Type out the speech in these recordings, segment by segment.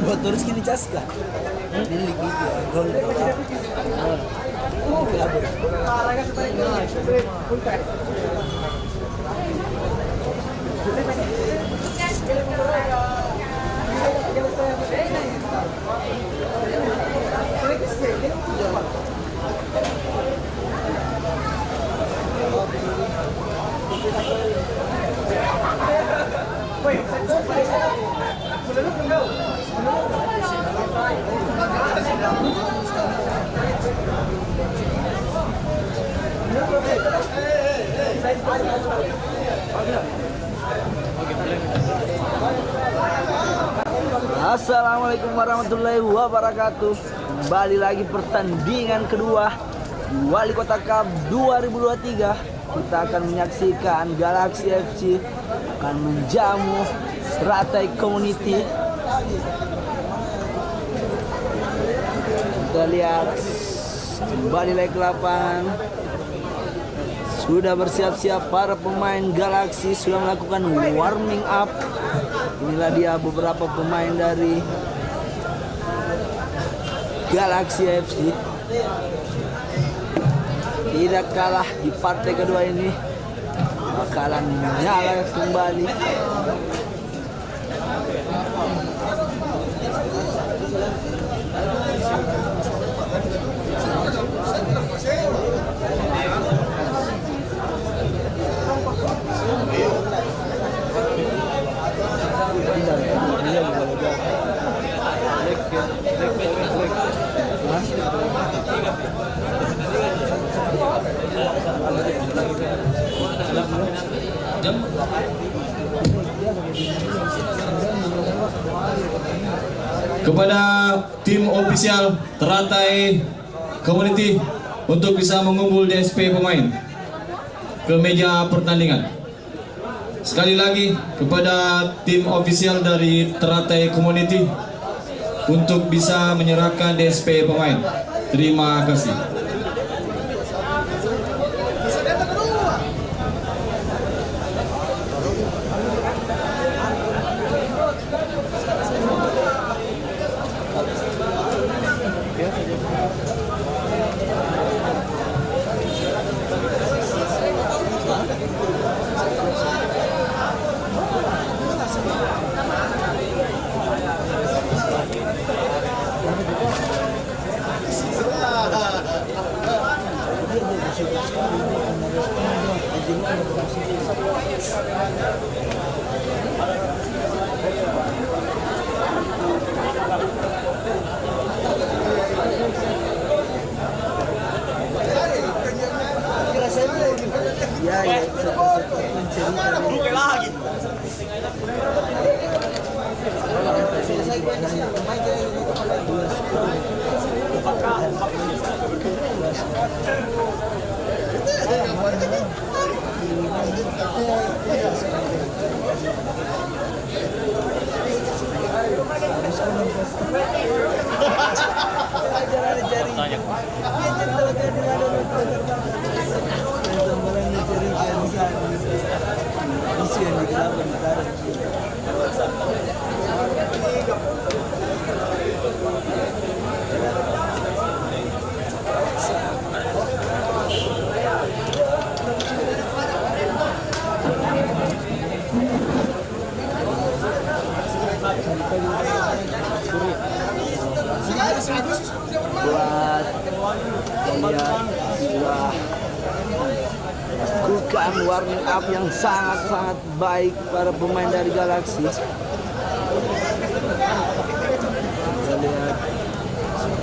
Buat terus kini caska. Milik itu gol. Assalamualaikum warahmatullahi wabarakatuh. Kembali lagi pertandingan kedua Wali Kota Cup 2023. Kita akan menyaksikan Galaxy FC akan menjamu Teratai Community. Kita lihat kembali lagi ke lapangan. Sudah bersiap-siap para pemain Galaxy, sudah melakukan warming up. Inilah dia beberapa pemain dari Galaxy FC. Tidak kalah di partai kedua ini, bakalan menyala kembali. Kepada tim ofisial Teratai Community untuk bisa mengumpul DSP pemain ke meja pertandingan. Sekali lagi kepada tim ofisial dari Teratai Community untuk bisa menyerahkan DSP pemain. Terima kasih. Buat kalian sudah lakukan warming up yang sangat-sangat baik para pemain dari Galaxy. Kita lihat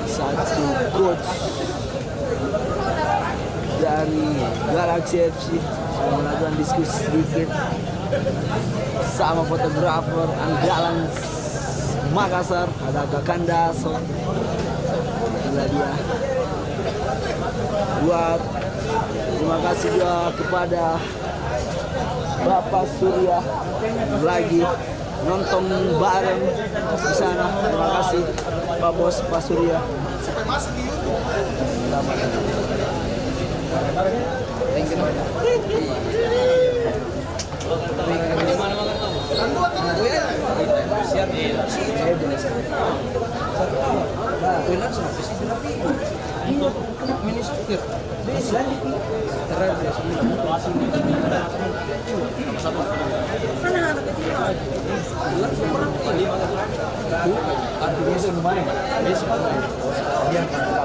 satu coach dari Galaxy FC melakukan diskusi sedikit sama fotografer andalan Makassar, ada Kakanda. Inilah dia. Buat terima kasih juga kepada Bapak Surya lagi nonton bareng di sana. Terima kasih Pak Bos, Pak Surya. Thank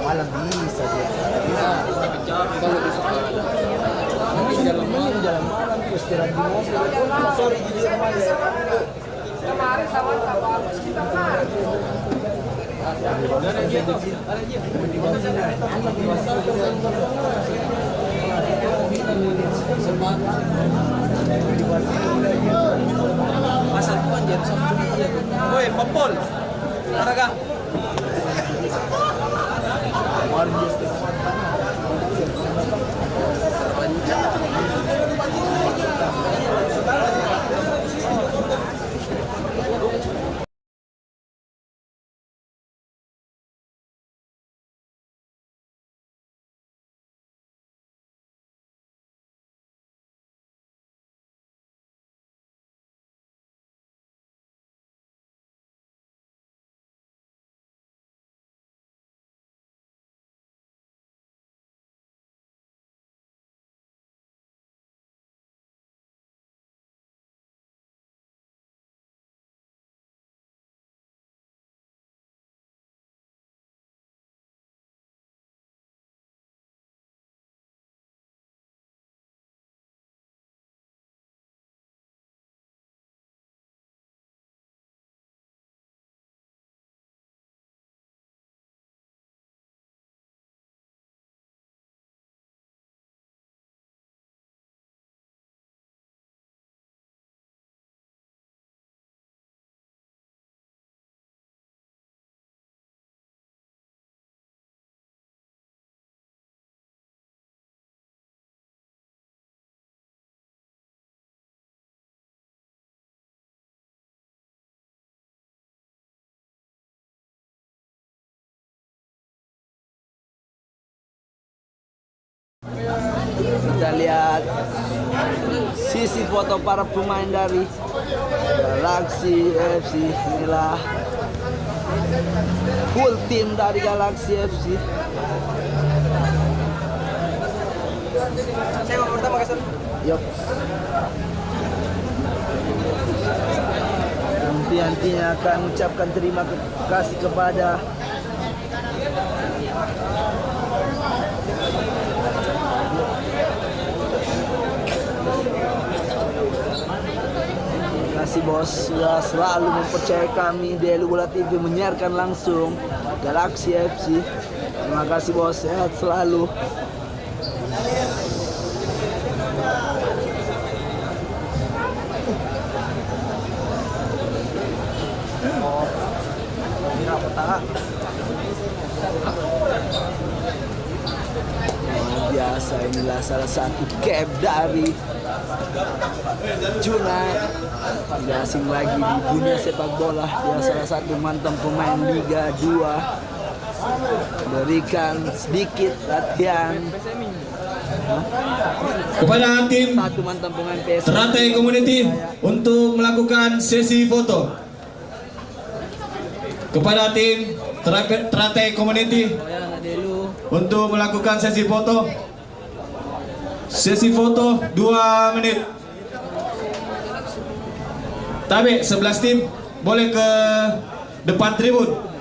Malam bisa dia. Jalan malam istirahat di mobil. Sorry di rumah ya. Kemarin sama kita kemarin. Pasal tuan jadi sama dia. Woi, popol. Olahraga. Kita lihat sisi foto para pemain dari Galaxy FC. Inilah full tim dari Galaxy FC. Saya mau pertama kasih. Yup. Nanti-nantinya akan mengucapkan terima kasih kepada kasih bos, sudah selalu mempercayai kami di Bola TV menyiarkan langsung Galaxy FC. Terima kasih bos, sehat selalu. Biasa, inilah salah satu cap dari Junai. Tidak asing lagi di dunia sepak bola. Dia salah satu mantan pemain Liga 2. Berikan sedikit latihan kepada tim satu mantan pemain PS Teratai Community untuk melakukan sesi foto. Kepada tim Teratai Community untuk melakukan sesi foto. Sesi foto 2 menit. Tapi 11 tim boleh ke depan tribun.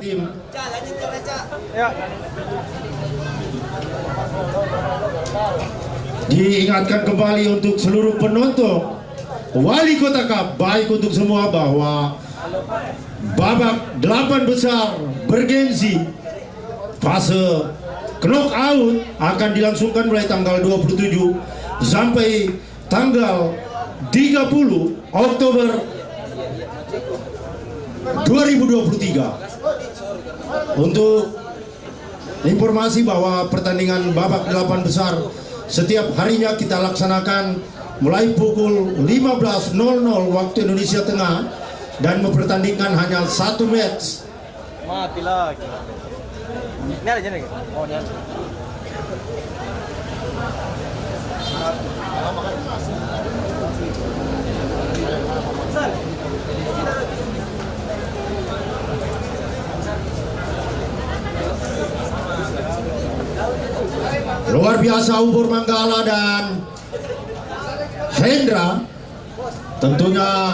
tim. Diingatkan kembali untuk seluruh penonton Wali Kota Cup, baik untuk semua, bahwa babak 8 besar bergensi fase knockout akan dilangsungkan mulai tanggal 27 sampai tanggal 30 Oktober 2023. Untuk informasi bahwa pertandingan babak 8 besar setiap harinya kita laksanakan mulai pukul 15.00 waktu Indonesia Tengah dan mempertandingkan hanya satu match. Mati lagi. Ini ada jenis. Oh, ini ada. Luar biasa Ubur Manggala dan Hendra, tentunya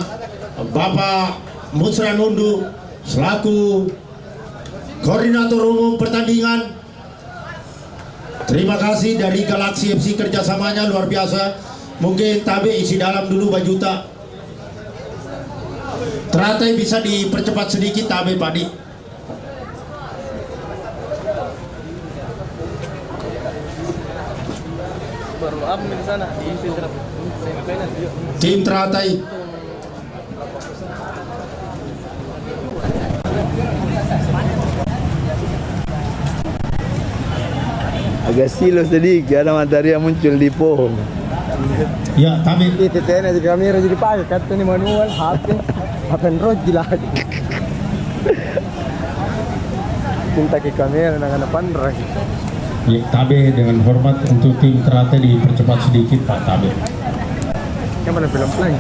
Bapak Musran Undu selaku koordinator umum pertandingan. Terima kasih dari Galaxy FC, kerjasamanya luar biasa. Mungkin Tabe isi dalam dulu bajuta. Teratai bisa dipercepat sedikit Tabe Padi. Baru apa di sana? Di semifinal. Tim Teratai. Agak silos tadi karena matahari yang muncul di pohon. Ya, Tabe. Itu tena di kamera jadi pakai kata ni manual HP Android gila. Minta ke kamera dengan pandra. Ya, Tabe dengan hormat untuk tim Teratai dipercepat sedikit Pak Tabe. Yang mana film plan?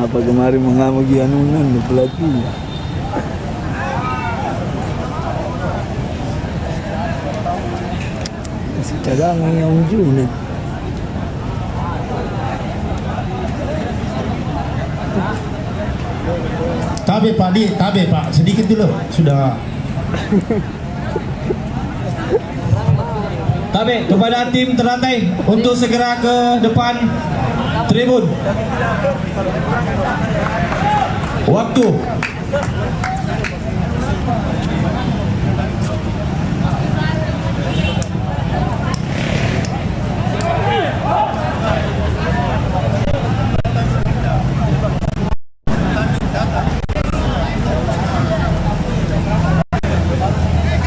Apa kemarin mengamuk anunan pelatih. Masih cadangan yang unjuk. Tabe Pak Di, Tabe Pak, sedikit dulu sudah. Tabe kepada tim Teratai untuk segera ke depan tribun. Waktu.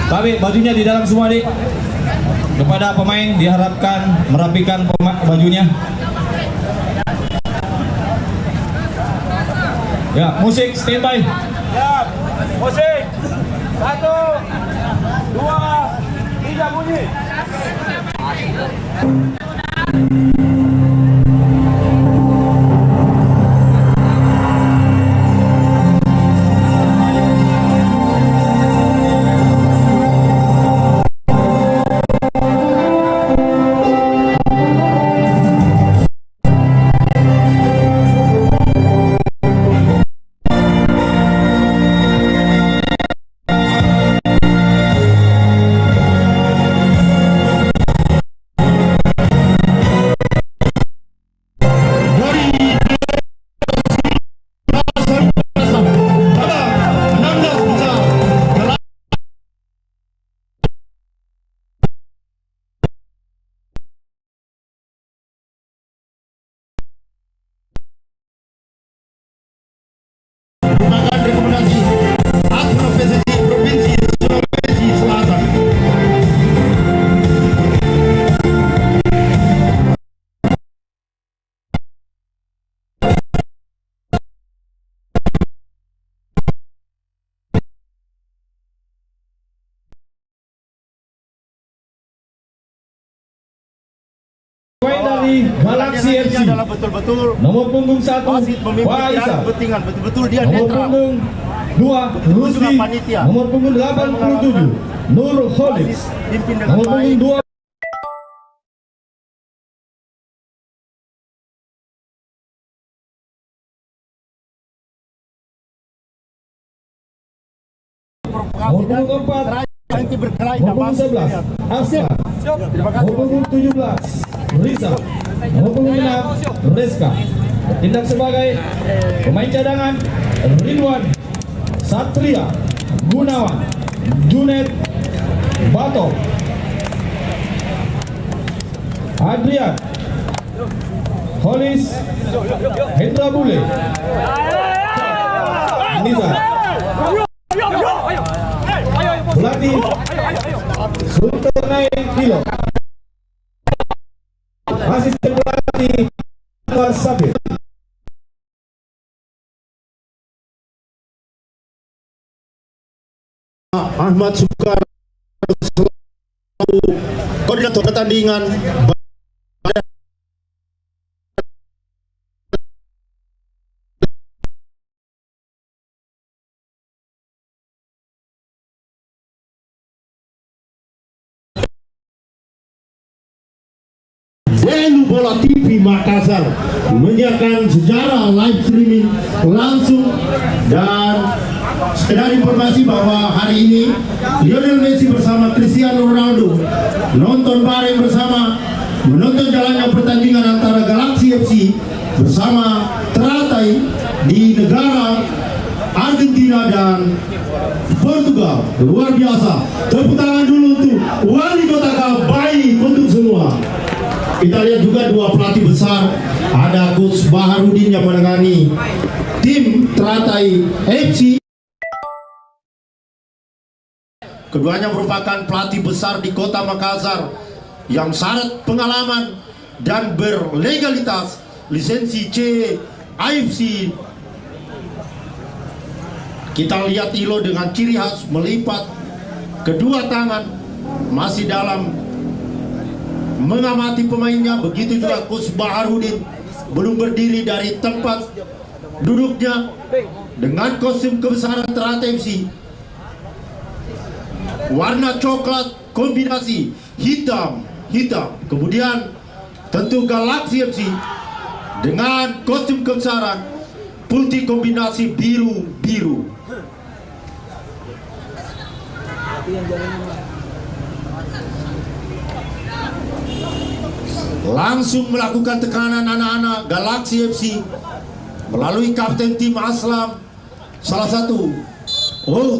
Tabe bajunya di dalam semua, Dik. Kepada pemain diharapkan merapikan bajunya. Ya, musik standby. Siap. Musik. 1 2 3 bunyi. Rekomendasi Admin PSSI Provinsi Sulawesi Selatan. Pemain dari Galaxy FC Adalah betul-betul nomor punggung 1 wasit memimpin Faisal, kepentingan, betul-betul dia nomor netral. punggung 2 Rusdi, panitia. nomor punggung 87 Nur Khalid, Pimpin dengan nomor punggung baik. 2 Propaganda kasih. Nomor punggung 4 Nanti berkelahi nomor punggung 11 Aslan, Terima kasih. nomor punggung 17 Risa, nomor punggung 6 Reska. Bertindak sebagai pemain cadangan Ridwan, Satria, Gunawan, Junet, Bato, Adrian, Holis, Hendra Bule, Nizar, pelatih Sultanai Kilo, asisten pelatih Anwar Sabir. Ahmad Soekarno selaku koordinator pertandingan. Delu Bola TV Makassar menyiapkan sejarah live streaming langsung. Dan sekedar informasi bahwa hari ini Lionel Messi bersama Cristiano Ronaldo nonton bareng bersama menonton jalannya pertandingan antara Galaxy FC bersama Teratai di negara Argentina dan Portugal. Luar biasa. Tepuk tangan dulu untuk wali kota Baik untuk semua. Kita lihat juga dua pelatih besar, ada Coach Baharudin yang menangani tim Teratai FC. Keduanya merupakan pelatih besar di kota Makassar yang syarat pengalaman dan berlegalitas lisensi C AFC. Kita lihat Ilo dengan ciri khas melipat kedua tangan masih dalam mengamati pemainnya. Begitu juga Coach Baharudin belum berdiri dari tempat duduknya dengan kostum kebesaran Teratai FC warna coklat kombinasi hitam. Kemudian tentu Galaxy FC dengan kostum kebesaran putih kombinasi biru. Langsung melakukan tekanan anak-anak Galaxy FC melalui kapten tim Aslam. Salah satu,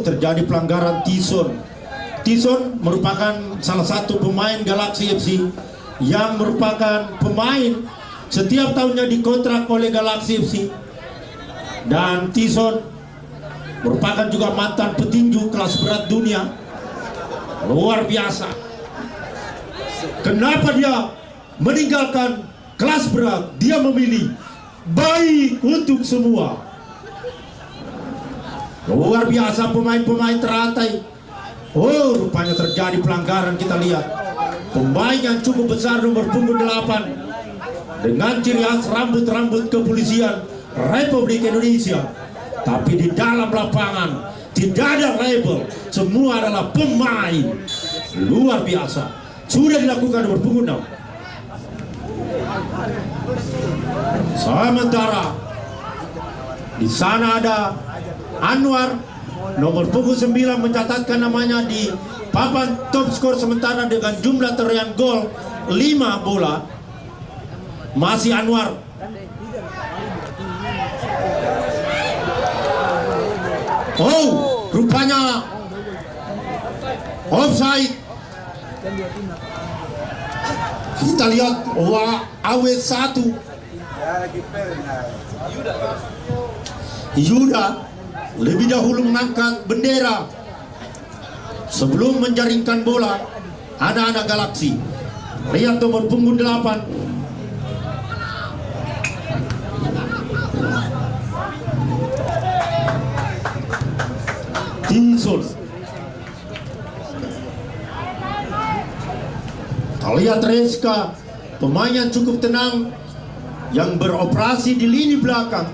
terjadi pelanggaran Tison. Tison merupakan salah satu pemain Galaxy FC yang merupakan pemain setiap tahunnya dikontrak oleh Galaxy FC. Dan Tison merupakan juga mantan petinju kelas berat dunia. Luar biasa. Kenapa dia meninggalkan kelas berat? Dia memilih baik untuk semua. Luar biasa pemain-pemain Teratai. Rupanya terjadi pelanggaran. Kita lihat pemain yang cukup besar nomor punggung 8 dengan ciri khas rambut kepolisian Republik Indonesia. Tapi di dalam lapangan tidak ada label, semua adalah pemain. Luar biasa. Sudah dilakukan nomor punggung 6. Sementara di sana ada Anwar nomor punggung 9 mencatatkan namanya di papan top skor sementara dengan jumlah torehan gol 5 bola. Masih Anwar. Rupanya offside. Kita lihat AW1 Yuda lebih dahulu mengangkat bendera sebelum menjaringkan bola. Anak-anak Galaxy. Lihat nomor punggung 8. Tinson. Kita lihat Reska, pemain yang cukup tenang yang beroperasi di lini belakang.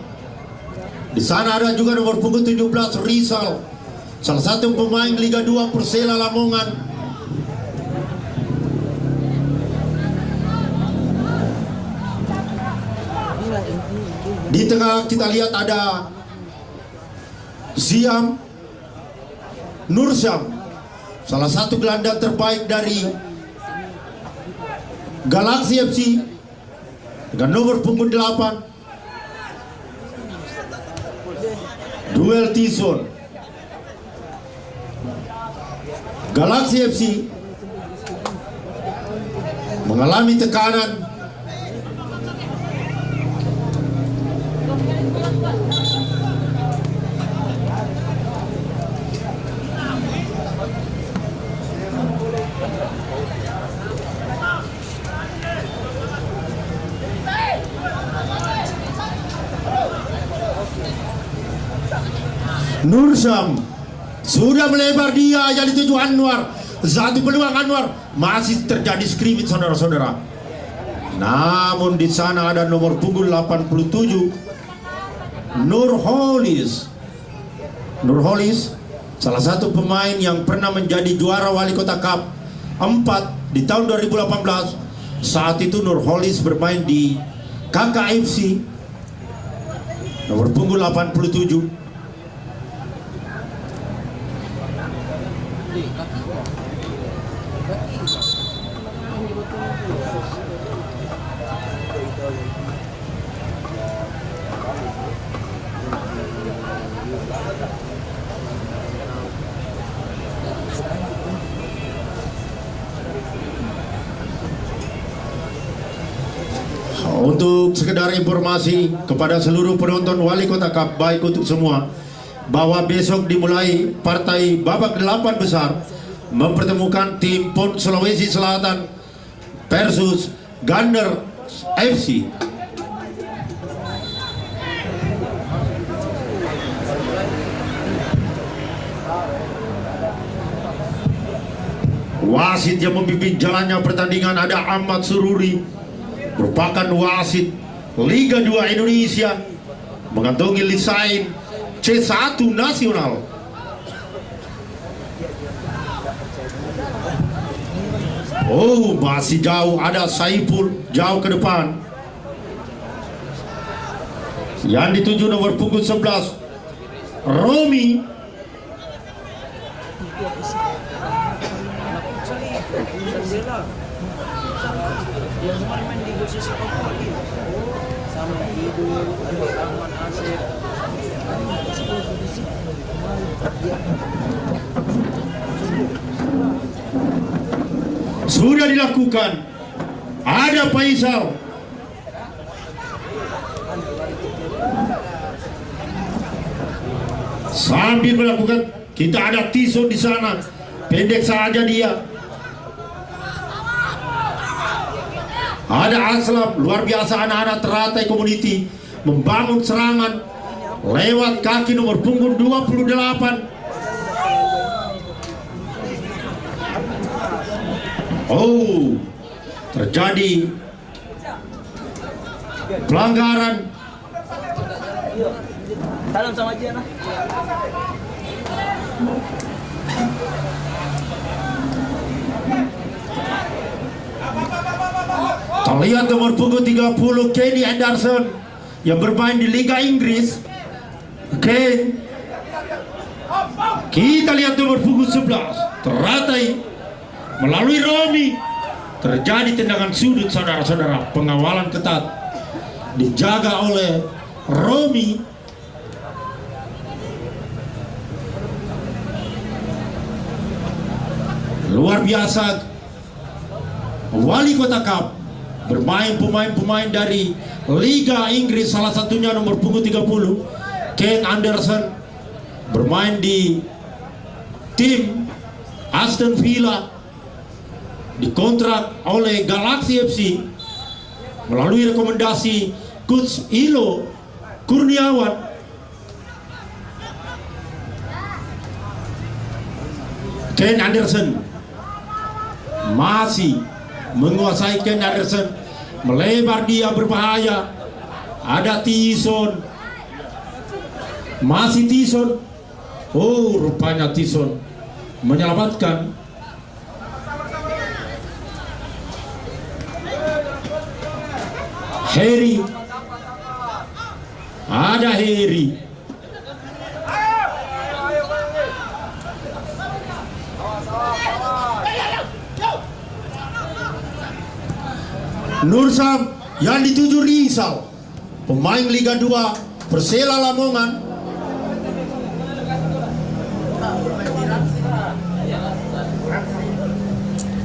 Di sana ada juga nomor punggung 17 Rizal, salah satu pemain Liga 2 Persela Lamongan. Di tengah kita lihat ada Ziam, Nur Syam, salah satu gelandang terbaik dari Galaxy FC dengan nomor punggung 8. Duel Tison. Galaxy FC mengalami tekanan. Nur Syam sudah melebar, dia yang dituju Anwar. Satu peluang Anwar, masih terjadi scrimmage saudara-saudara. Namun di sana ada nomor punggung 87 Nurholis. Nurholis salah satu pemain yang pernah menjadi juara Wali Kota Cup 4 di tahun 2018. Saat itu Nurholis bermain di KKFC, nomor punggung 87. Untuk sekedar informasi kepada seluruh penonton Wali Kota Cup, baik untuk semua, bahwa besok dimulai partai babak 8 besar mempertemukan tim PON Sulawesi Selatan versus Gander FC. Wasit yang memimpin jalannya pertandingan ada Ahmad Sururi, merupakan wasit Liga 2 Indonesia, mengantongi lisain C1 nasional. Oh, masih jauh, ada Saiful jauh ke depan. Yang dituju nomor punggung 11 Romi. Sudah dilakukan. Ada Faisal. Sambil melakukan, kita ada Tison di sana. Pendek saja dia. Ada Aslap, luar biasa, anak-anak teratai community membangun serangan lewat kaki nomor punggung 28. Oh, terjadi pelanggaran. Salam sama Jiana. Terlihat nomor punggung 30 Kenny Anderson yang bermain di Liga Inggris. Oke, kita lihat nomor punggung 11 teratai melalui Romi. Terjadi tendangan sudut saudara-saudara. Pengawalan ketat dijaga oleh Romi. Luar biasa, Wali Kota Cup bermain pemain-pemain dari Liga Inggris, salah satunya nomor punggung 30 Ken Anderson bermain di tim Aston Villa, dikontrak oleh Galaxy FC melalui rekomendasi Coach Ilo Kurniawan. Ken Anderson masih menguasai. Ken Anderson melebar, dia berbahaya. Ada Tison, masih Tison. Oh, rupanya Tison menyelamatkan. Harry, ada Harry. Nursam yang dituju Rizal, pemain Liga 2 Persela Lamongan.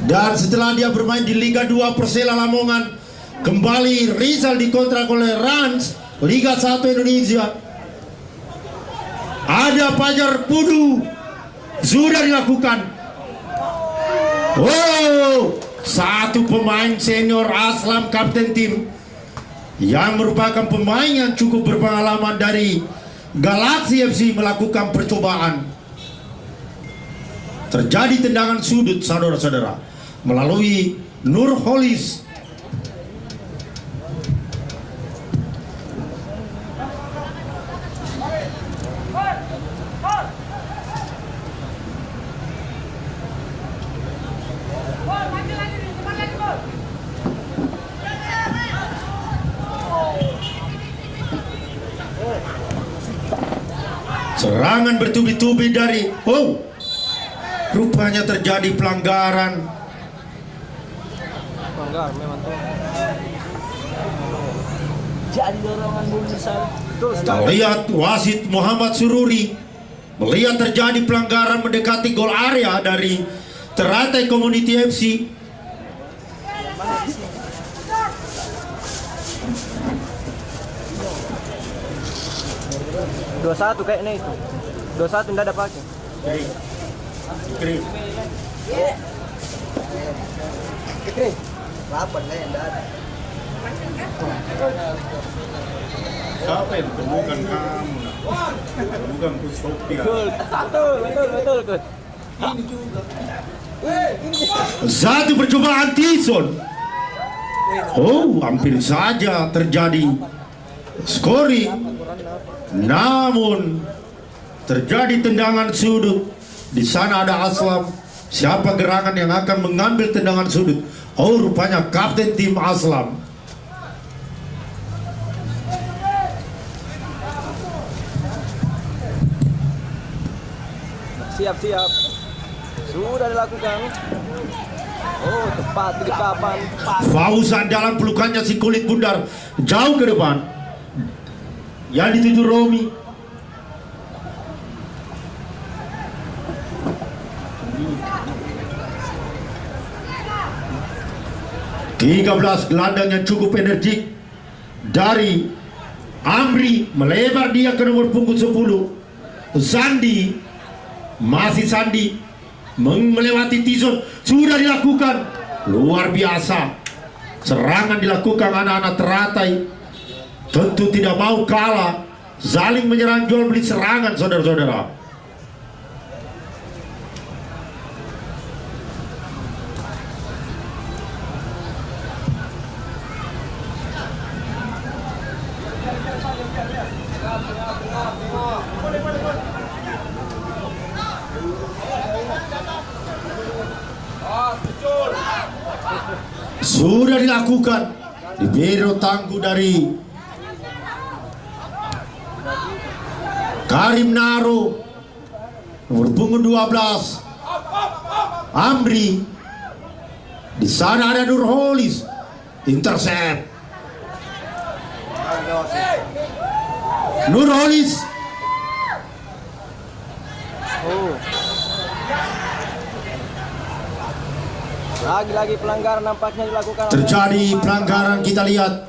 Dan setelah dia bermain di Liga 2 Persela Lamongan, kembali Rizal dikontrak oleh Rans Liga 1 Indonesia. Ada Fajar Pudu sudah dilakukan. Wow, satu pemain senior Aslam kapten tim yang merupakan pemain yang cukup berpengalaman dari Galaxy FC melakukan percobaan. Terjadi tendangan sudut, saudara-saudara, melalui Nurholis. Serangan bertubi-tubi dari rupanya terjadi pelanggaran. Pelanggar memang tuh. Jadi dorongan Bung Nusal. Lihat wasit Muhammad Sururi melihat terjadi pelanggaran mendekati gol area dari Teratai Community FC. 21 kayaknya itu. 21 enggak ada pakai. Kering. Lapan lah yang ada. Siapa yang temukan kamu? Temukan Kusopia. Betul, Coach. Satu percobaan Tison. Hampir saja terjadi scoring. Namun terjadi tendangan sudut. Di sana ada Aslam. Siapa gerangan yang akan mengambil tendangan sudut? Rupanya kapten tim Aslam. Siap. Sudah dilakukan. Tepat di papan. Fauzan dalam pelukannya si kulit bundar jauh ke depan. Yang dituju Romi. (13) gelandang yang cukup energik dari Amri melebar dia ke nomor punggung 10. Sandi, masih Sandi melewati Tison, sudah dilakukan. Luar biasa. Serangan dilakukan anak-anak Teratai. Tentu tidak mau kalah. Saling menyerang jual beli serangan, saudara-saudara. Sudah dilakukan. Libero tangguh dari Karim Naro, nomor punggung 12 Amri. Di sana ada Nurholis, intercept. Nurholis. Lagi-lagi pelanggaran nampaknya dilakukan. Terjadi pelanggaran, kita lihat.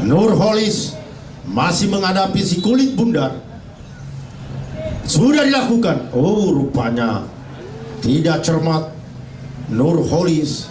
Nurholis masih menghadapi si kulit bundar. Sudah dilakukan. Rupanya tidak cermat Nurholis.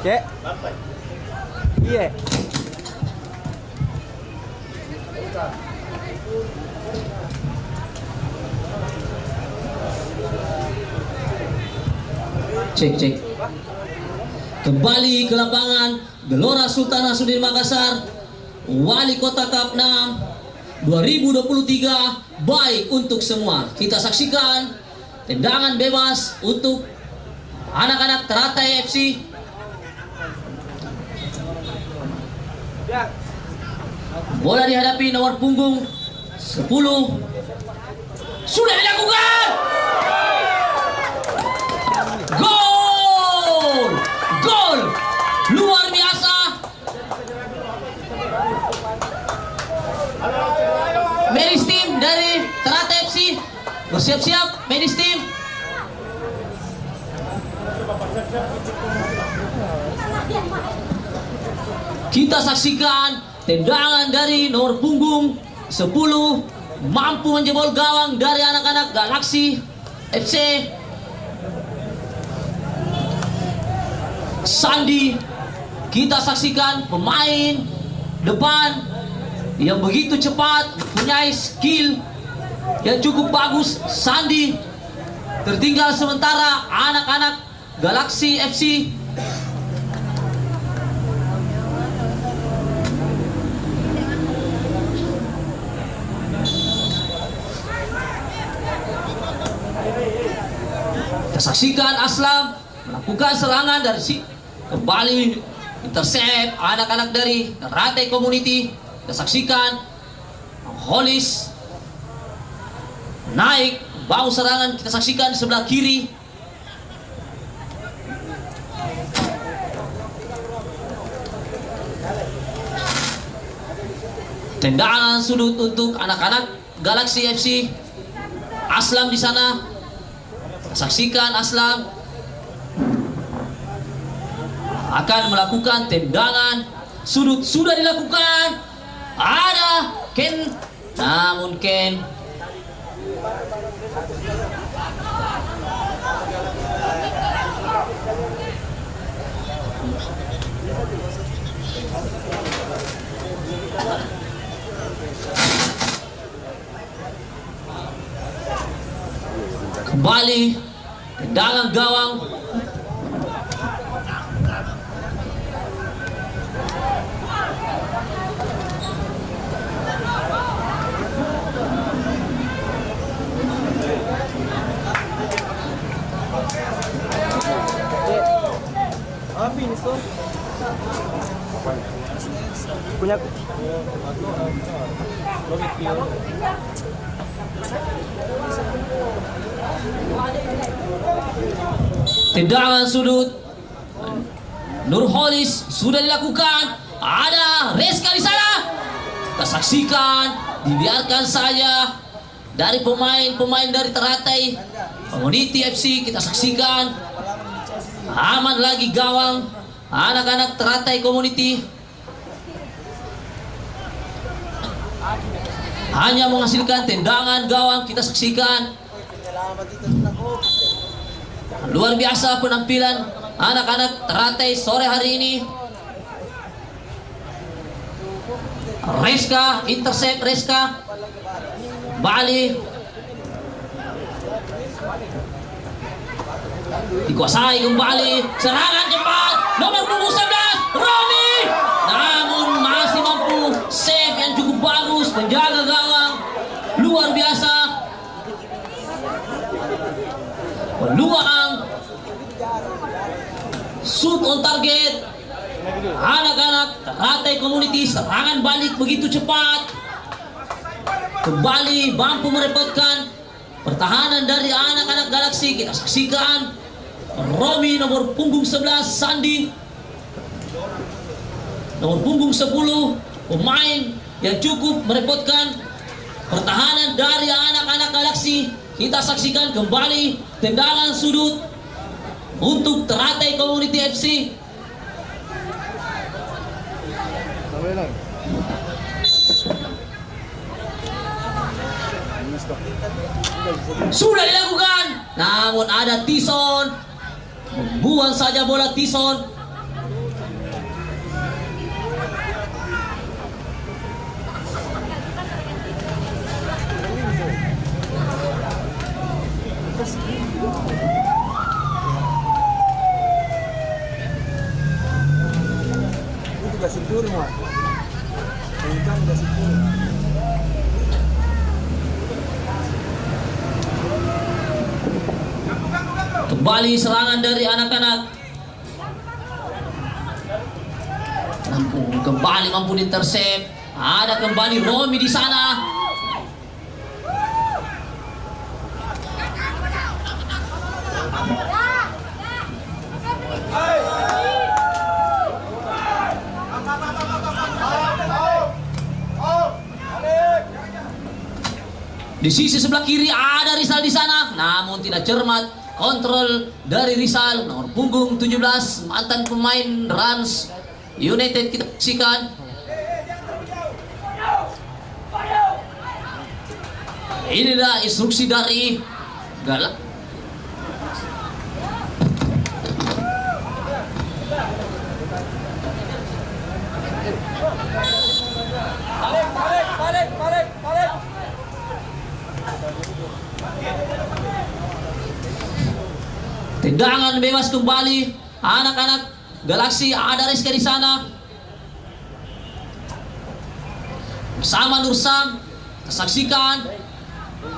Cek. Iya. Cek cek. Kembali ke lapangan Gelora Sultan Hasanuddin Makassar, Wali Kota Cup 6 2023, baik untuk semua. Kita saksikan tendangan bebas untuk anak-anak Teratai FC. Bola dihadapi nomor punggung 10. Sudah dilakukan. Gol! Gol! Luar biasa. Medis team dari Teratai FC bersiap-siap. Medis team. Kita saksikan tendangan dari nomor punggung 10, mampu menjebol gawang dari anak-anak Galaxy FC. Sandi, kita saksikan pemain depan yang begitu cepat, punya skill yang cukup bagus. Sandi, tertinggal sementara anak-anak Galaxy FC. Saksikan Aslam melakukan serangan dari kembali intercept anak-anak dari Teratai Community. Kita saksikan Holis naik bau serangan. Kita saksikan di sebelah kiri. Tendangan sudut untuk anak-anak Galaxy FC. Aslam di sana. Saksikan Aslam akan melakukan tendangan sudut. Sudah dilakukan. Ada Ken, namun Ken kembali tendangan gawang. Apa ini tuh? Punya tendangan sudut Nurholis sudah dilakukan. Ada Reska di sana. Kita saksikan, dibiarkan saja dari pemain-pemain dari Teratai Community FC. Kita saksikan aman lagi gawang anak-anak Teratai Community. Hanya menghasilkan tendangan gawang. Kita saksikan luar biasa penampilan anak-anak Teratai sore hari ini. Reska, intercept Reska. Bali dikuasai kembali. Serangan cepat nomor punggung 11 Roni, namun masih mampu save yang cukup bagus, penjaga gawang luar biasa. peluang shoot on target. Anak-anak Teratai Community, serangan balik begitu cepat. Kembali mampu merepotkan pertahanan dari anak-anak Galaxy. Kita saksikan Romi nomor punggung 11, Sandi nomor punggung 10, pemain yang cukup merepotkan pertahanan dari anak-anak Galaxy. Kita saksikan kembali tendangan sudut untuk Teratai Community FC. Sudah dilakukan, namun ada Tison, membuang saja bola Tison. Kembali serangan dari anak-anak. Kembali mampu intercept. Ada kembali Romi di sana. Di sisi sebelah kiri ada Rizal di sana, namun tidak cermat kontrol dari Rizal nomor punggung 17, mantan pemain Rans United. Kita saksikan inilah instruksi dari Galak. Tendangan bebas kembali anak-anak Galaxy. Ada Rizka di sana bersama Nursam. Saksikan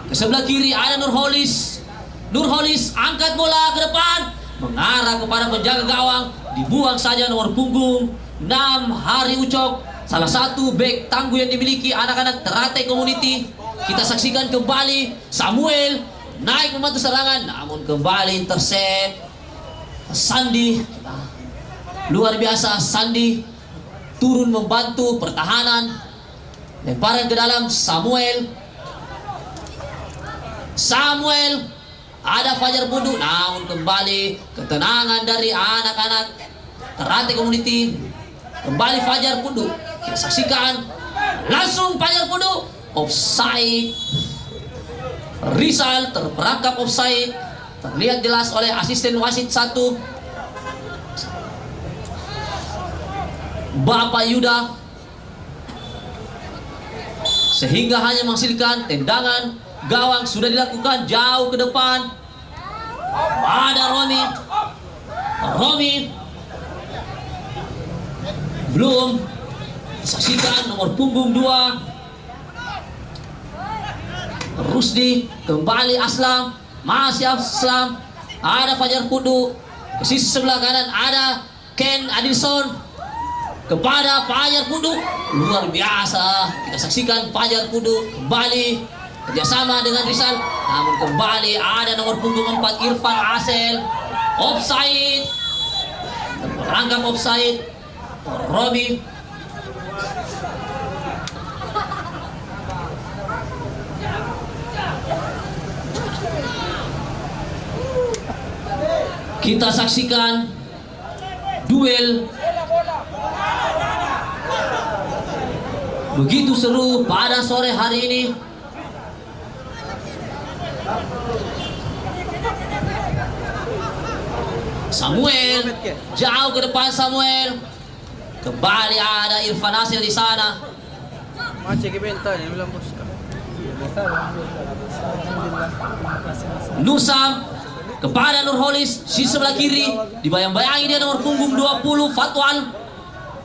ke sebelah kiri ada Nurholis. Nurholis angkat bola ke depan, mengarah kepada penjaga gawang, dibuang saja nomor punggung 6 Hari Ucok, salah satu bek tangguh yang dimiliki anak-anak Teratai Community. Kita saksikan kembali Samuel naik membantu serangan, namun kembali intercept Sandi. Luar biasa, Sandi turun membantu pertahanan. Lemparan ke dalam Samuel. Ada Fajar Pudu, namun kembali ketenangan dari anak-anak Teratai Community. Kembali Fajar Pudu. Kita saksikan langsung Fajar Pudu offside. Rizal terperangkap offside, terlihat jelas oleh asisten wasit 1 Bapak Yuda, sehingga hanya menghasilkan tendangan gawang. Sudah dilakukan jauh ke depan. Ada Romi belum. Saksikan nomor punggung 2 Rusdi, kembali Aslam, masih Aslam. Ada Fajar Pudu. Ke sisi sebelah kanan ada Ken Adilson kepada Fajar Pudu. Luar biasa, kita saksikan Fajar Pudu kembali kerjasama dengan Rizal, namun kembali ada nomor punggung 4 Irfan Asel. Offside, terperangkap offside. Robi kita saksikan duel begitu seru pada sore hari ini. Samuel jauh ke depan. Samuel kembali ada Irfan Nasir di sana. Nusam kepada Nurholis, si sebelah kiri, dibayang-bayangi dia nomor punggung 20 Fatwal.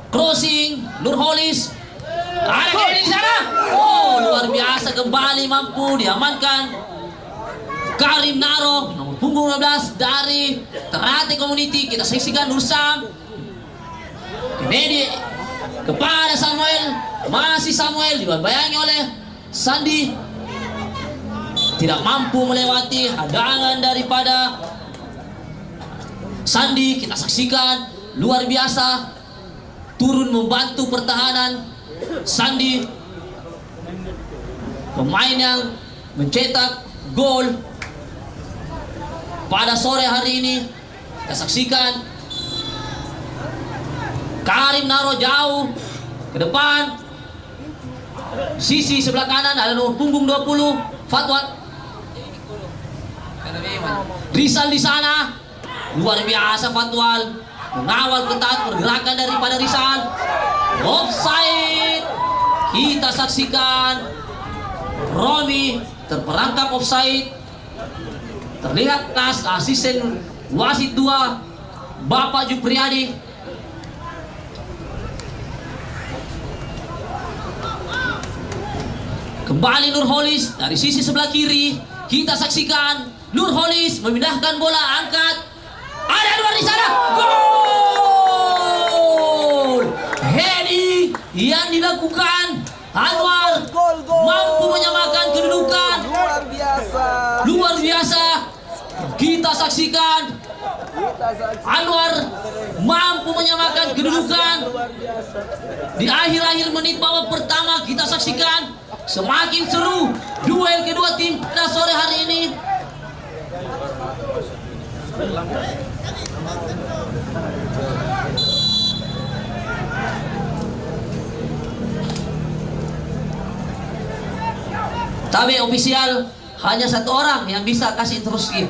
Crossing Nurholis, ada kiri di sana. Oh, luar biasa, kembali mampu diamankan Karim Naro nomor punggung 15 dari Ternate Community, kita saksikan Nur Sam. Kennedy kepada Samuel, masih Samuel dibayangi oleh Sandi, tidak mampu melewati hadangan daripada Sandi. Kita saksikan luar biasa turun membantu pertahanan Sandi, pemain yang mencetak gol pada sore hari ini. Kita saksikan Karim naruh jauh ke depan, sisi sebelah kanan ada nomor punggung 20 Fatwa Rizal di sana. Luar biasa Fatwal mengawal ketat pergerakan daripada Rizal. Offside. Kita saksikan Romi terperangkap offside. Terlihat tas asisten wasit 2 Bapak Jupriyadi. Kembali Nurholis dari sisi sebelah kiri. Kita saksikan Nurholis memindahkan bola, angkat. Ada Anwar di sana. Gol! Heading yang dilakukan Anwar mampu menyamakan kedudukan. Luar biasa. Luar biasa. Kita saksikan Anwar mampu menyamakan kedudukan. Di akhir-akhir menit babak pertama kita saksikan semakin seru duel kedua tim pada sore hari ini. Tapi ofisial hanya satu orang yang bisa kasih instruksi.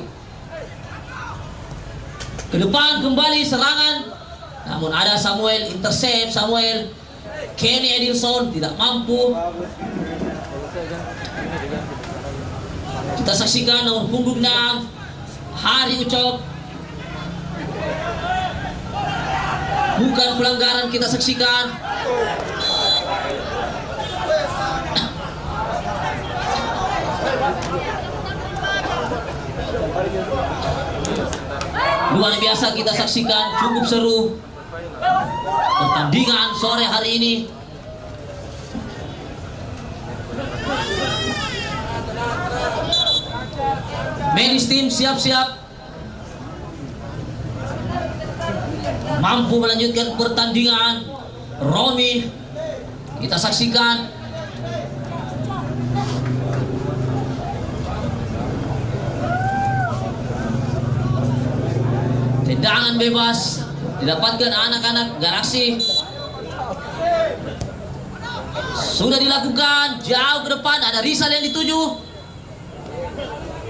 Ke depan kembali serangan, namun ada Samuel intercept. Samuel Kenny Edilson tidak mampu. Kita saksikan nomor punggung 6 Hari Ucok. Bukan pelanggaran, kita saksikan. Luar biasa kita saksikan, cukup seru pertandingan sore hari ini. Medis tim siap-siap mampu melanjutkan pertandingan. Romi kita saksikan. Tendangan bebas didapatkan anak-anak Galaksi. Sudah dilakukan jauh ke depan, ada Rizal yang dituju.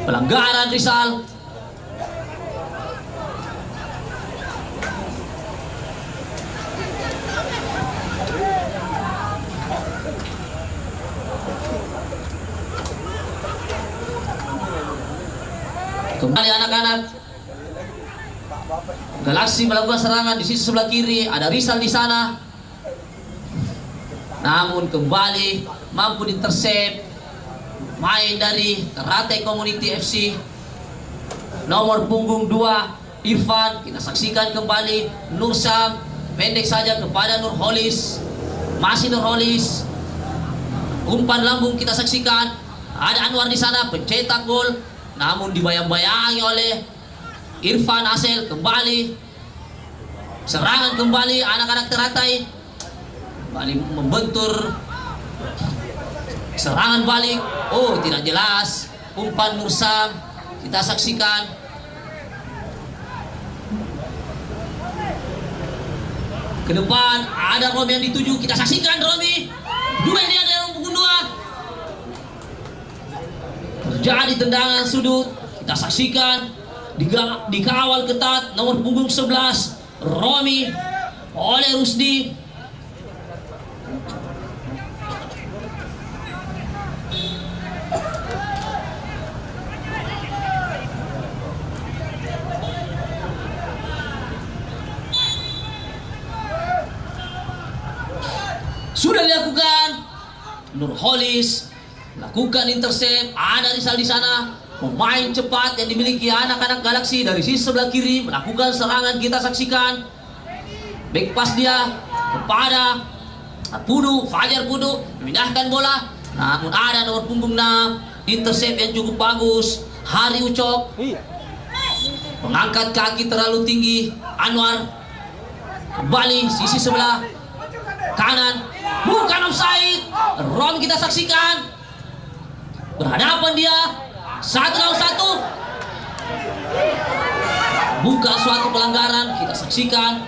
Pelanggaran Rizal. Kembali anak-anak Galaksi melakukan serangan di sisi sebelah kiri, ada Rizal di sana. Namun kembali mampu diintercept main dari Ternate Community FC nomor punggung 2 Irfan. Kita saksikan kembali Nur Sam, pendek saja kepada Nurholis. Masih Nurholis, umpan lambung kita saksikan. Ada Anwar di sana pencetak gol, namun dibayang-bayangi oleh Irfan Asel. Kembali serangan, kembali anak-anak Ternate kembali membentur serangan balik. Oh, tidak jelas umpan Nur Sam. Kita saksikan ke depan, ada Romi yang dituju. Kita saksikan Romi duel dia dengan punggung 2. Terjadi tendangan sudut. Kita saksikan dikawal ketat nomor punggung 11 Romi oleh Rusdi. Sudah dilakukan. Nurholis lakukan intercept, ada Rizal di sana. pemain cepat yang dimiliki anak-anak Galaksi dari sisi sebelah kiri melakukan serangan. Kita saksikan back pass dia kepada Pudu, Fajar Pudu memindahkan bola, namun ada nomor punggung 6 intercept yang cukup bagus. Hari Ucok mengangkat kaki terlalu tinggi. Anwar kembali sisi sebelah kanan, bukan offside. Rom kita saksikan berhadapan dia 1 lawan 1, bukan suatu pelanggaran. Kita saksikan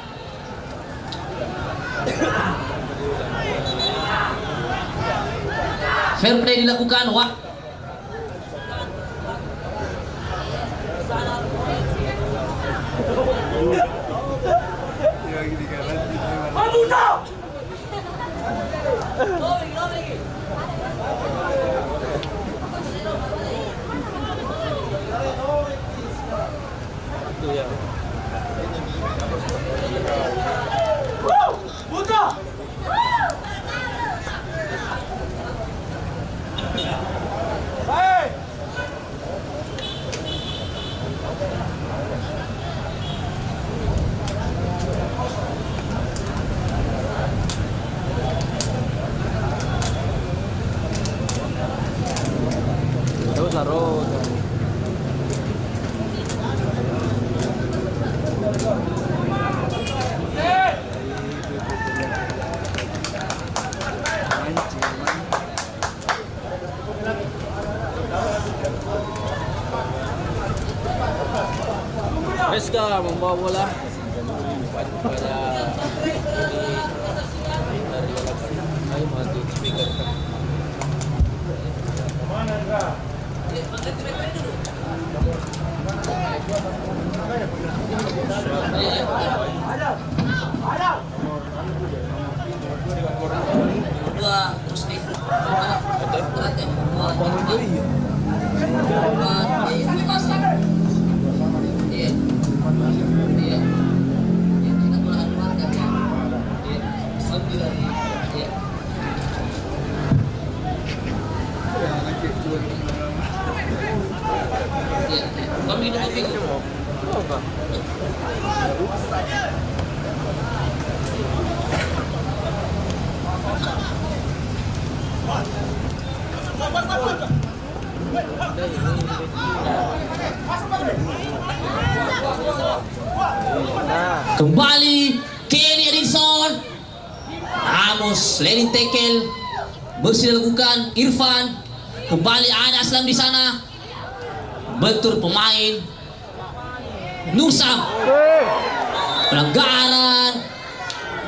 fair play dilakukan. Wah, Reska membawa bola pada dari Galaksi. Ayo maju speaker. dua terus nih. Kembali Kenny Edison, namun sliding tackle bersih dilakukan. Irfan kembali, ada Aslam di sana, bentur pemain Nursam, pelanggaran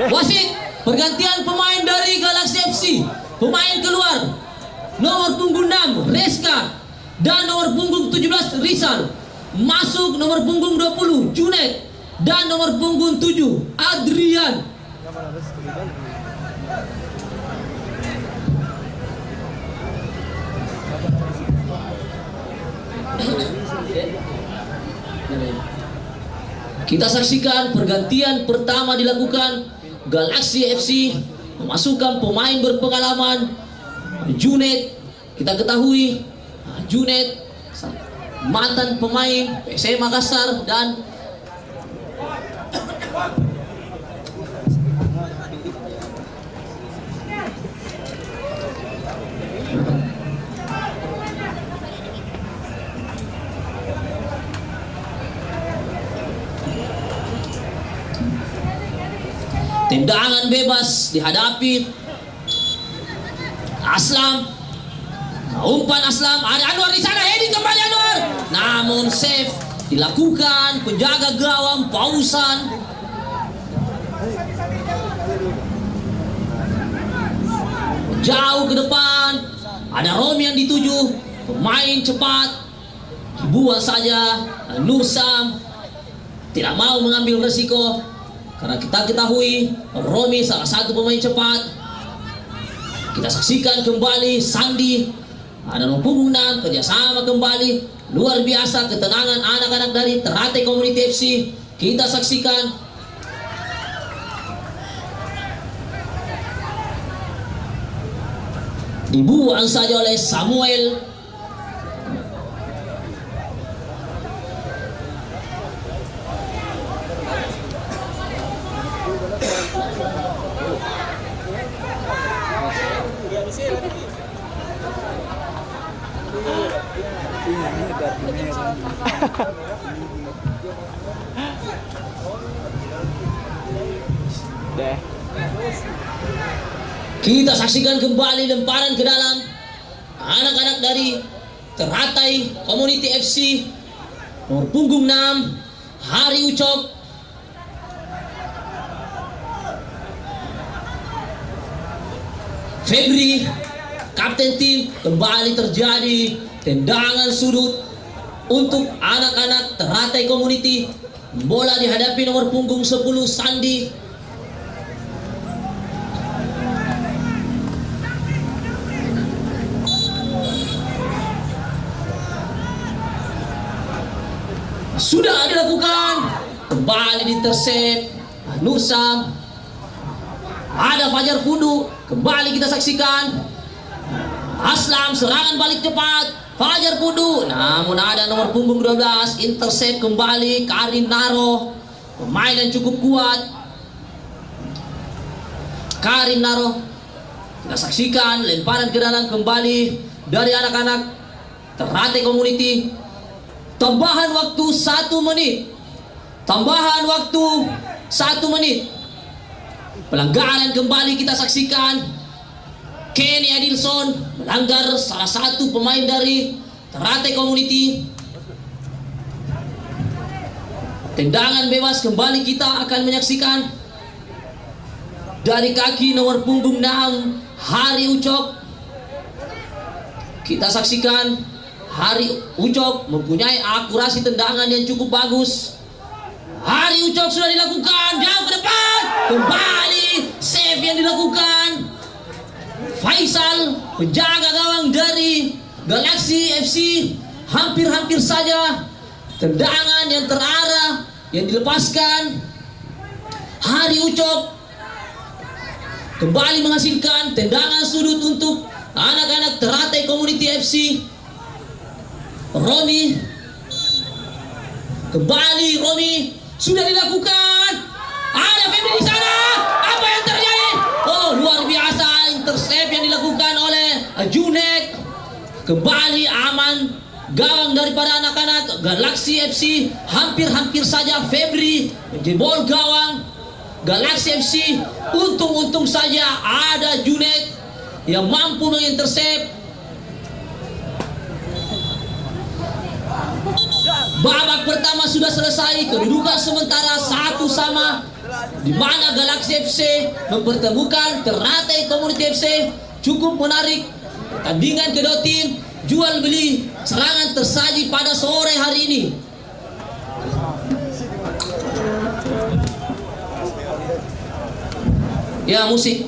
wasit. Pergantian pemain dari Galaksi FC, pemain keluar nomor punggung 6 Reska dan nomor punggung 17 Rizal, masuk nomor punggung 20 Junet dan nomor punggung 7 Adrian. Kita saksikan pergantian pertama dilakukan. Galaksi FC memasukkan pemain berpengalaman Junet. Kita ketahui Junet mantan pemain PSM Makassar dan tendangan bebas dihadapi Aslam. Umpan Aslam, ada Anwar di sana, heading kembali Anwar. Namun save dilakukan penjaga gawang Pausan. Jauh ke depan, ada Romi yang dituju, pemain cepat, dibuat saja. Nursam tidak mau mengambil resiko. Karena kita ketahui Romi salah satu pemain cepat. Kita saksikan kembali Sandi, ada nomor punggung 6, kerjasama kembali luar biasa, ketenangan anak-anak dari Ternate Community FC. Kita saksikan dibuang saja oleh Samuel. kartu merah. Deh. Kita saksikan kembali lemparan ke dalam anak-anak dari Teratai Community FC nomor punggung 6 Hari Ucok. Febri, kapten tim, kembali terjadi tendangan sudut untuk anak-anak Teratai Community. Bola dihadapi nomor punggung 10 Sandi. Sudah dilakukan, kembali diintercept Nursa. Ada Fajar Fudu, kembali kita saksikan. Aslam, serangan balik cepat Fajar Fudu, namun ada nomor punggung 12 intercept kembali Karim Naro, pemain yang cukup kuat. Karim Naro, kita saksikan lemparan ke dalam kembali dari anak-anak Teratai Community. Tambahan waktu 1 menit. Tambahan waktu 1 menit. Pelanggaran kembali kita saksikan. Kenny Adilson melanggar salah satu pemain dari Teratai Community. Tendangan bebas kembali kita akan menyaksikan dari kaki nomor punggung 6 Hari Ucok. Kita saksikan Hari Ucok mempunyai akurasi tendangan yang cukup bagus. Hari Ucok sudah dilakukan, jauh ke depan, kembali save yang dilakukan Faisal, penjaga gawang dari Galaxy FC. Hampir-hampir saja tendangan yang terarah yang dilepaskan. Hari Ucok kembali menghasilkan tendangan sudut untuk anak-anak Teratai Community FC. Romi, kembali Romi, sudah dilakukan. Ada Febri di sana. Apa yang terjadi? Oh, luar biasa intercept yang dilakukan oleh Junek. Kembali aman gawang daripada anak-anak Galaxy FC. Hampir-hampir saja Febri menjebol gawang Galaxy FC. Untung-untung saja ada Junek yang mampu mengintercept. Babak pertama sudah selesai, kedudukan sementara 1-1, di mana Galaxy FC mempertemukan Teratai Community FC. Cukup menarik tandingan kedua tim, jual beli serangan tersaji pada sore hari ini. Ya, musik.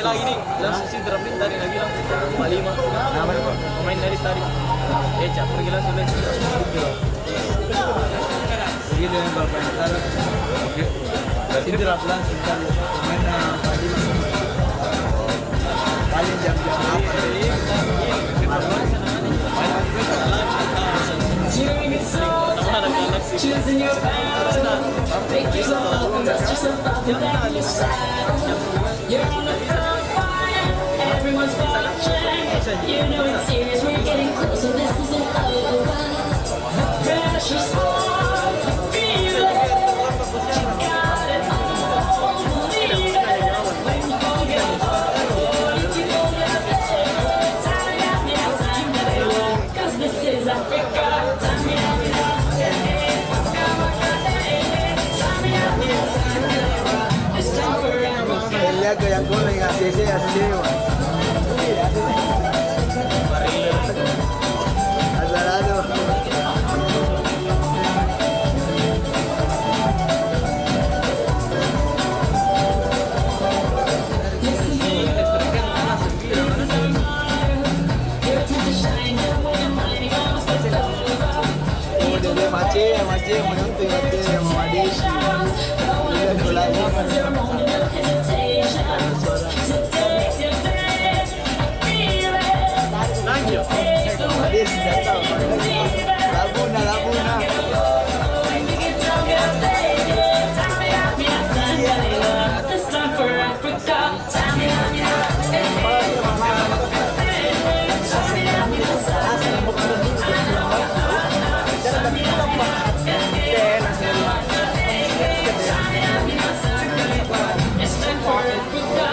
Lagi nih, langsung si Drapin tadi lagi langsung 45. Pemain dari tadi. Eca pergi langsung dari Pergi dengan Bapak Ntar. Oke. Berarti draft langsung kan pemain paling jam-jam apa tadi? You're on the front line, everyone's watching. You know it's serious, we're getting closer, this isn't over. The pressure's on, feel it. You got it all, believe it. When you forget you forget it. Time now, 'cause this is Africa. Time now, it's time for Africa. Lihat yang boleh ngasih asli Azalado. Macam menonton yang memadisi. Bila berlaku. Laguna. This time for Africa. It's time for Africa.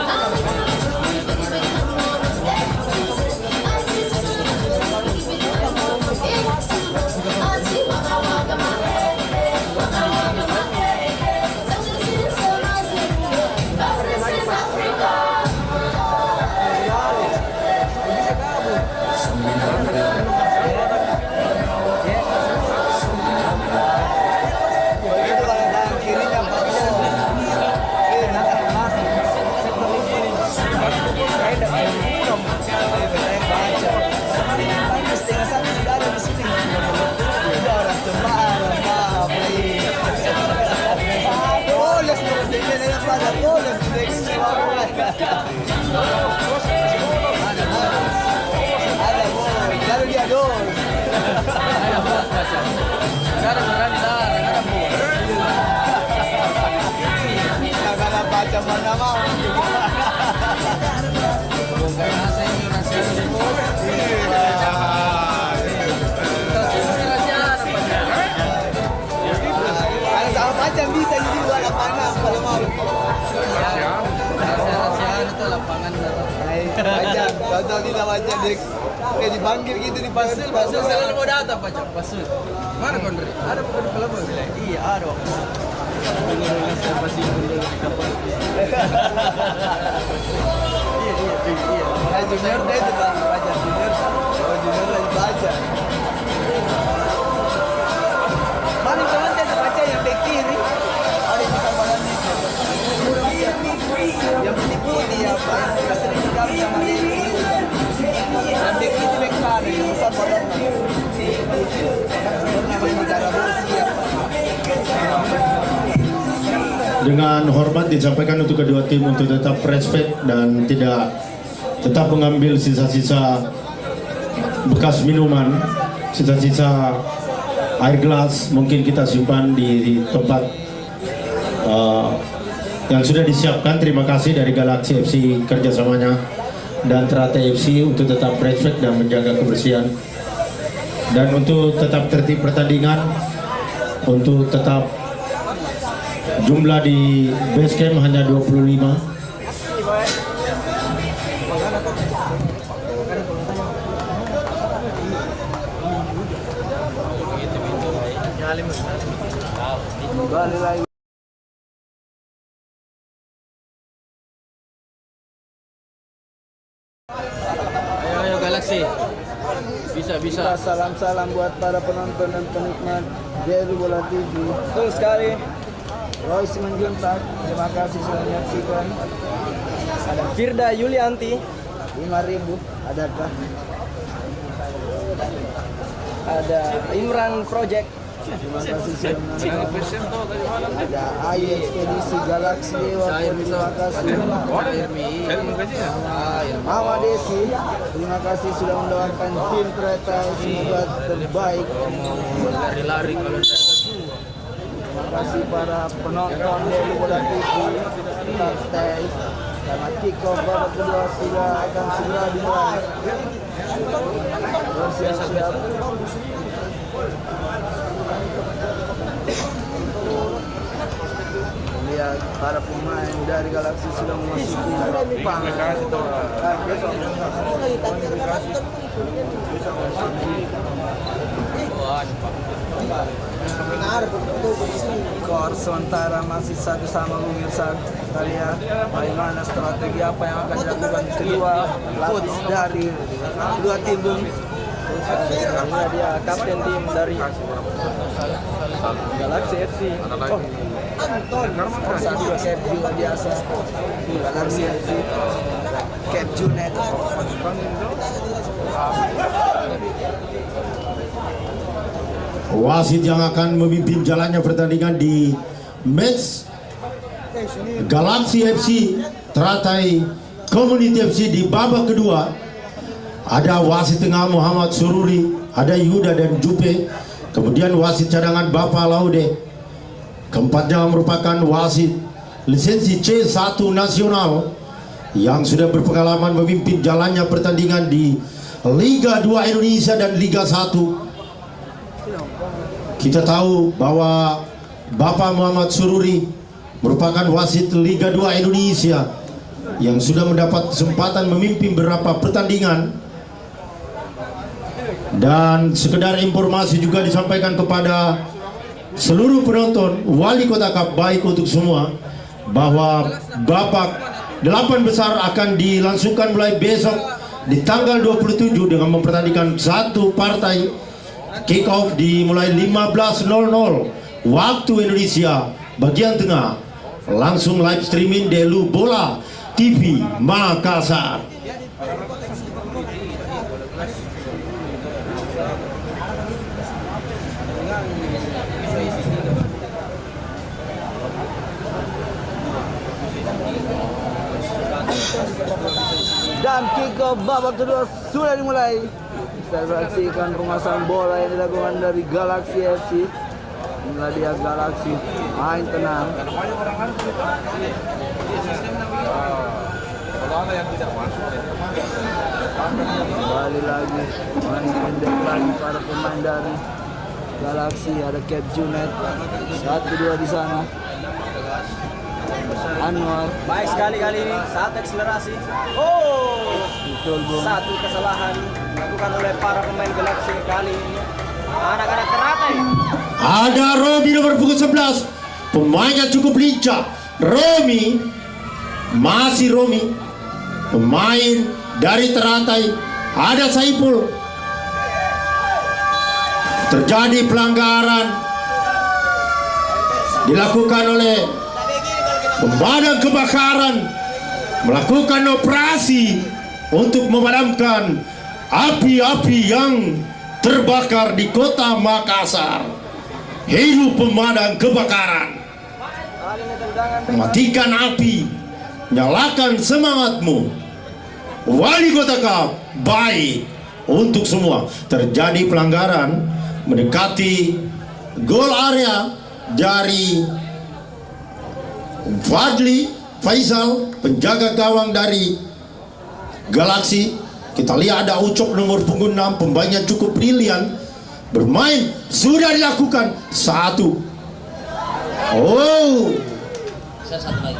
Baca mana mau? Kalau sama macam bisa jadi dua lapangan kalau mau. Rahasia itu lapangan. Macam, kalau tidak macam dek. Kayak dipanggil gitu di pasir selalu mau datang Pak Pasir. Mana kondri? Ada bukan di Pelabuhan? Iya ada. Iya. Junior dia itu Pak, baca junior. Junior lagi baca. Mana teman dia baca yang back kiri? Ada di kawalan itu. Yang putih ya Pak, sering sekali sama dia. Yang back kiri back kanan, besar badan. Namanya negara Rusia. Dengan hormat disampaikan untuk kedua tim untuk tetap respect dan tetap mengambil sisa-sisa bekas minuman, sisa-sisa air gelas mungkin kita simpan di tempat yang sudah disiapkan. Terima kasih dari Galaxy FC kerjasamanya dan Teratai FC untuk tetap respect dan menjaga kebersihan, dan untuk tetap tertib pertandingan, untuk tetap jumlah di base camp hanya 25. Balik lagi. Ayo Galaxy. Bisa. Salam-salam buat para penonton dan penikmat Jelu Bola TV. Betul sekali. Roy Simanjuntak, terima kasih sudah menyaksikan. Ada Firda Yulianti. 5.000 adakah? Ada Imran Project. Terima kasih sudah menonton. Ada Ayu Ekspedisi Galaksi Dewa. Terima kasih. Mama Desi, terima kasih sudah mendoakan tim kereta semoga terbaik. Lari-lari kalau Terima kasih para penonton dari Bola TV. Tetap stay karena kick-off babak kedua sudah akan segera dimulai. Bersiap-siap. Lihat para pemain dari Galaksi sudah memasuki lapangan. Skor sementara masih 1 sama pemirsa. Kita lihat bagaimana strategi apa yang akan dilakukan kedua lapis dari dua tim. Dia kapten tim dari Galaxy FC. Anton satu cap juga biasa. Galaxy FC cap Junet. Wasit yang akan memimpin jalannya pertandingan di match Galaxy FC Teratai Community FC di babak kedua ada wasit tengah Muhammad Sururi, ada Yuda dan Jupe, kemudian wasit cadangan Bapak Laude. Keempatnya merupakan wasit lisensi C1 nasional yang sudah berpengalaman memimpin jalannya pertandingan di Liga 2 Indonesia dan Liga 1. Kita tahu bahwa Bapak Muhammad Sururi merupakan wasit Liga 2 Indonesia yang sudah mendapat kesempatan memimpin beberapa pertandingan. Dan sekedar informasi juga disampaikan kepada seluruh penonton Wali Kota Cup baik untuk semua, bahwa babak 8 besar akan dilangsungkan mulai besok di tanggal 27 dengan mempertandingkan satu partai. Kick off dimulai 15.00 waktu Indonesia bagian tengah, langsung live streaming Delu Bola TV Makassar. Dan kick off babak kedua sudah dimulai. Kita saksikan pemasangan bola yang dilakukan dari Galaxy FC. Inilah dia Galaxy, main tenang. Kembali lagi main pendek lagi para pemain dari Galaxy. Ada Cap Junet, 1-2 di sana. Anwar, Baik sekali kali ini saat akselerasi. Oh, betul bro. satu kesalahan dilakukan oleh para pemain Galaxy kali ini. Anak-anak teratai. Ada Romi nomor punggung 11, pemainnya cukup lincah. Romi, masih Romi, pemain dari Teratai. Ada Saiful. Terjadi pelanggaran dilakukan oleh pemadam kebakaran, melakukan operasi untuk memadamkan api-api yang terbakar di kota Makassar. Hidup pemadam kebakaran, matikan api, nyalakan semangatmu. Wali Kota Cup baik untuk semua. Terjadi pelanggaran mendekati gol area dari Fadli Faisal, penjaga gawang dari Galaxy. Kita lihat ada Ucok nomor punggung 6, pemainnya cukup brilian. Bermain sudah dilakukan satu. Oh, Satu lagi.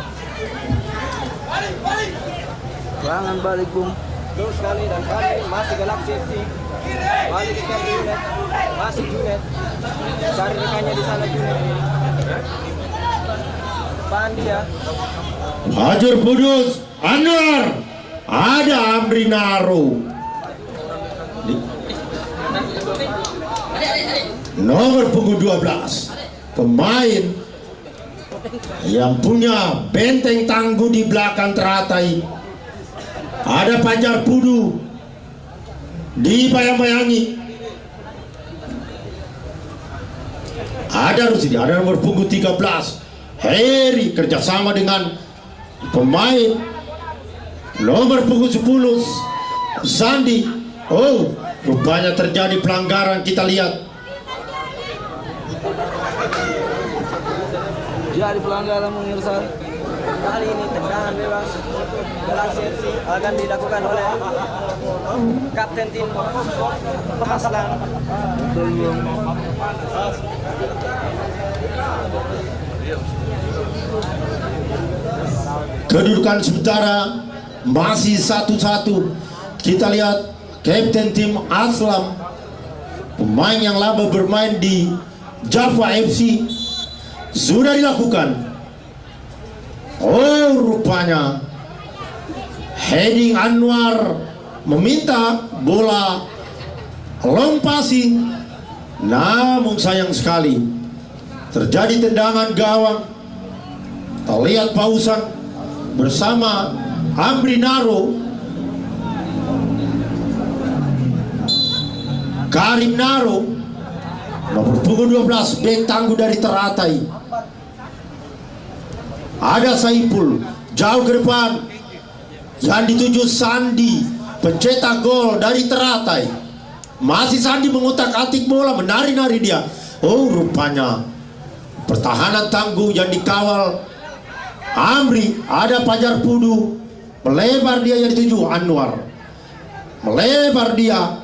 Jangan balik bung. Terus sekali dan kali ini masih Galaxy FC. Balik ke Cap Junet. Masih Junet. Cari rekannya di sana Junet. Pandi ya. Hajar Pudus Anwar, ada Amrinaro nomor punggung 12, pemain yang punya benteng tangguh di belakang Teratai. Ada Pajar Pudu dibayang-bayangi. Ada Rusidi, ada nomor punggung 13 Heri, kerjasama dengan pemain nomor punggung 10 Sandi. Oh, rupanya terjadi pelanggaran, kita lihat. Jadi pelanggaran pemirsa. Kali ini tendangan bebas untuk Galaxy FC akan dilakukan oleh Kapten tim Aslan. Betul bung. Kedudukan sementara masih 1-1. Kita lihat Kapten tim Aslam, pemain yang lama bermain di Java FC, sudah dilakukan. Oh, rupanya heading Anwar meminta bola lompasi, namun sayang sekali terjadi tendangan gawang. Kita lihat pausan bersama Amrinaro, Karim Naro, nomor punggung 12, bek tangguh dari Teratai. Ada Saiful, jauh ke depan, yang dituju Sandi, pencetak gol dari Teratai. Masih Sandi mengutak-atik bola, menari-nari dia. Oh, rupanya pertahanan tangguh yang dikawal Amri. Ada Pajar Pudu, melebar dia yang dituju Anwar, melebar dia.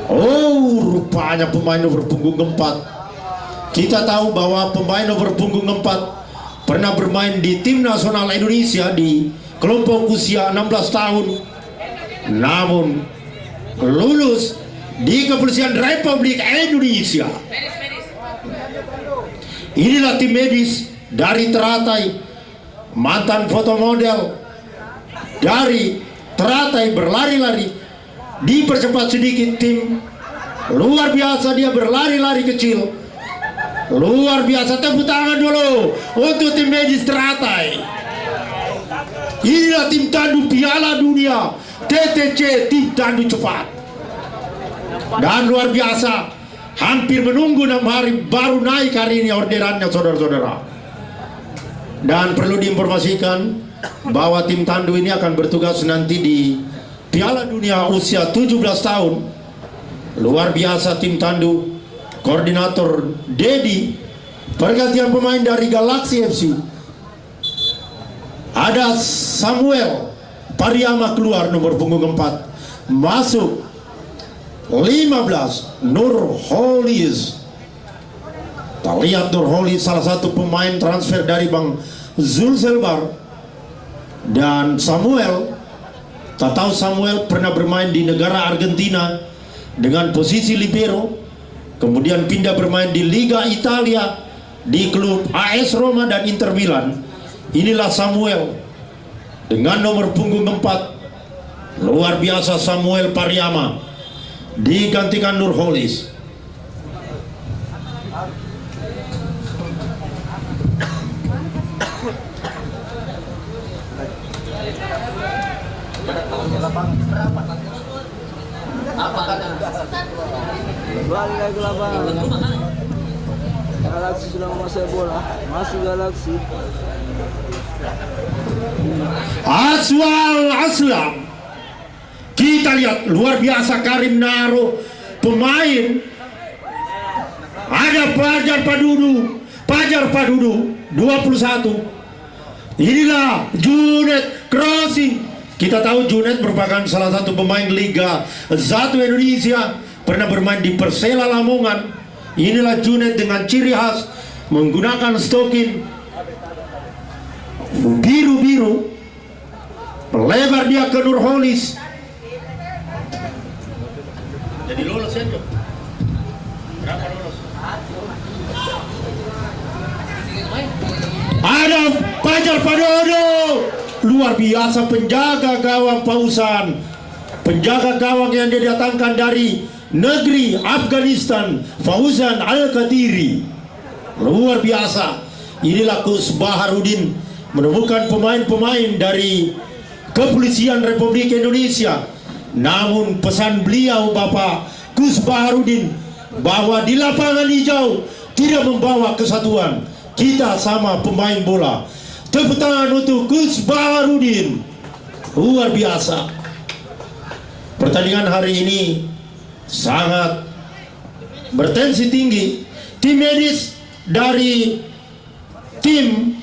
Oh, rupanya pemain nomor punggung 4. Kita tahu bahwa pemain nomor punggung 4 pernah bermain di tim nasional Indonesia di kelompok usia 16 tahun, namun lulus di Kepolisian Republik Indonesia. Inilah tim medis dari Teratai, mantan foto model dari Teratai, berlari-lari. Dipercepat sedikit tim, luar biasa dia berlari-lari kecil, luar biasa. Tepuk tangan dulu untuk tim medis Teratai. Inilah tim tandu Piala Dunia TTC, tim tandu cepat, dan luar biasa. Hampir menunggu 6 hari baru naik hari ini orderannya, saudara-saudara. Dan perlu diinformasikan bahwa tim tandu ini akan bertugas nanti di Piala Dunia usia 17 tahun. Luar biasa tim tandu. Koordinator Dedi. Pergantian pemain dari Galaxy FC. Ada Samuel Pariama keluar, nomor punggung 4. Masuk 15 Nurholis. Kita lihat Nurholis, salah satu pemain transfer dari Bang Zulselbar. Dan Samuel, tak tahu Samuel pernah bermain di negara Argentina dengan posisi libero, kemudian pindah bermain di Liga Italia di klub AS Roma dan Inter Milan. Inilah Samuel dengan nomor punggung 4. Luar biasa Samuel Pariama, digantikan Nurholis. Balik lagi ke lapangan. Galaxy sudah menguasai bola. Masih Galaxy. Aswal Aslam. Kita lihat luar biasa Karim Naro, pemain. Ada Pajar Padudu 21. Inilah Junet Crossing. Kita tahu Junet merupakan salah satu pemain Liga 1 Indonesia, pernah bermain di Persela Lamongan. Inilah Junet dengan ciri khas menggunakan stokin biru-biru. Melebar dia ke Nurholis. Jadi lolos saja. Berapa lolos? Ada Pajar Padodo. Luar biasa penjaga gawang Pausan. Penjaga gawang yang didatangkan dari negeri Afghanistan, Fauzan Al-Qadiri. Luar biasa. Inilah Kus Baharudin menemukan pemain-pemain dari Kepolisian Republik Indonesia. Namun pesan beliau Bapak Kus Baharudin bahwa di lapangan hijau tidak membawa kesatuan. Kita sama pemain bola. Tepuk tangan untuk Kus Baharudin. Luar biasa. Pertandingan hari ini sangat bertensi tinggi. Tim medis dari tim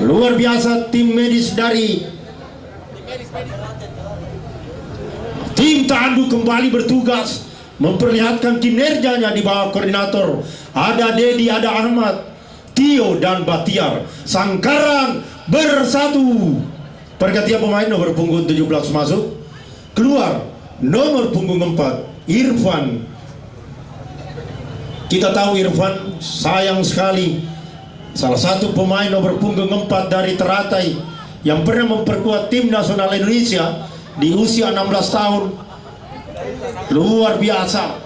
luar biasa, tim medis dari tim tandu kembali bertugas memperlihatkan kinerjanya di bawah koordinator. Ada Dedi, ada Ahmad, Tio dan Batiar. Sangkarang bersatu. Pergantian pemain nomor punggung 17 masuk. Keluar nomor punggung 4 Irfan. Kita tahu Irfan sayang sekali, salah satu pemain nomor punggung 4 dari Teratai yang pernah memperkuat tim nasional Indonesia di usia 16 tahun. Luar biasa.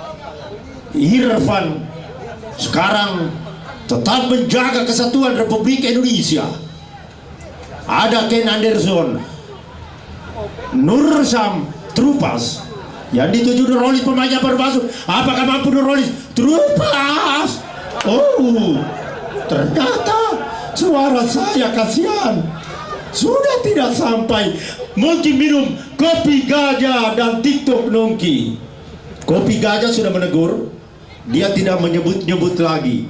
Irfan sekarang tetap menjaga kesatuan Republik Indonesia. Ada Ken Anderson, Nursam Trupas yang dituju Nurholis, pemainnya baru masuk. Apakah mampu Nurholis? Trupas. Oh, ternyata suara saya kasihan. sudah tidak sampai. Mungkin minum kopi gajah dan TikTok nongki. Kopi gajah sudah menegur, dia tidak menyebut-nyebut lagi.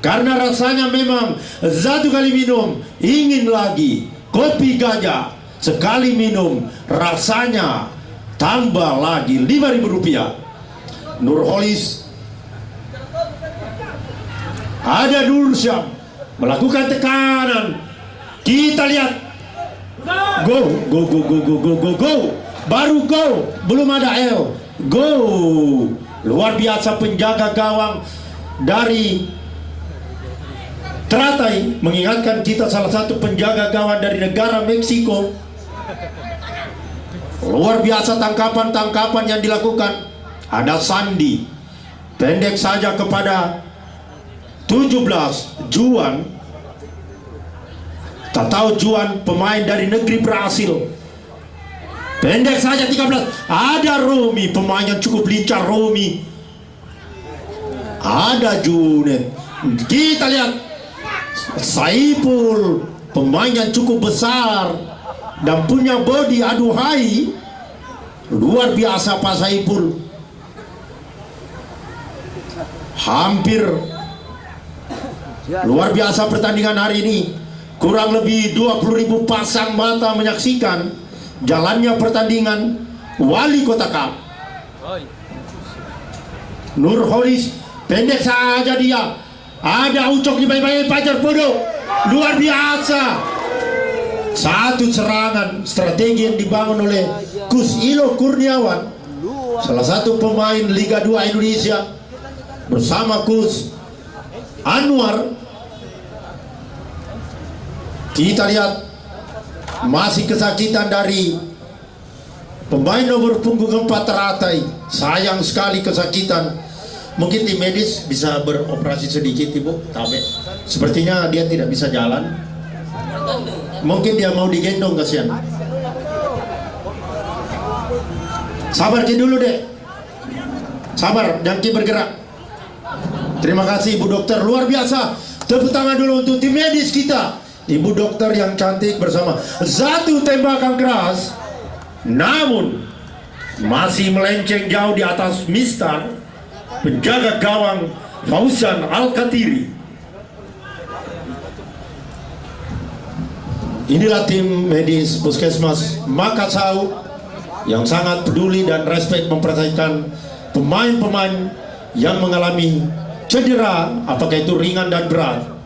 Karena rasanya memang satu kali minum ingin lagi. Kopi gajah sekali minum rasanya tambah lagi Rp5.000. Nurholis, ada Nursyam melakukan tekanan. Kita lihat, go, baru go, belum ada L, go. Luar biasa penjaga gawang dari Teratai, mengingatkan kita salah satu penjaga gawang dari negara Meksiko. Luar biasa tangkapan-tangkapan yang dilakukan. Ada Sandi, pendek saja kepada 17 Juan. Tak tahu Juan pemain dari negeri Brasil. Pendek saja 13. Ada Romi, pemain yang cukup lincah. Romi. Ada Junet. Kita lihat Saiful, pemain yang cukup besar dan punya body. Aduhai, luar biasa Pak Saiful. Hampir luar biasa pertandingan hari ini. Kurang lebih 20.000 pasang mata menyaksikan jalannya pertandingan Wali Kota Cup. Nurholis, pendek saja dia. Ada Ucok di bayi-bayi Pajar Podo. Luar biasa. Satu serangan strategi yang dibangun oleh Kus Ilo Kurniawan, salah satu pemain Liga 2 Indonesia, bersama Kus Anwar. Kita lihat masih kesakitan dari pemain nomor punggung 4 Teratai. Sayang sekali kesakitan. Mungkin tim medis bisa beroperasi sedikit, Ibu. Tabe. Sepertinya dia tidak bisa jalan. Mungkin dia mau digendong, kasihan. Sabar Ki dulu deh. Sabar, jangan Ki bergerak. Terima kasih Ibu Dokter, luar biasa. Tepuk tangan dulu untuk tim medis kita. Ibu dokter yang cantik bersama satu tembakan keras, namun masih melenceng jauh di atas Mistar, penjaga gawang Fauzan Al-Katiri. Inilah tim medis Puskesmas Makassau yang sangat peduli dan respek memperhatikan pemain-pemain yang mengalami cedera, apakah itu ringan dan berat.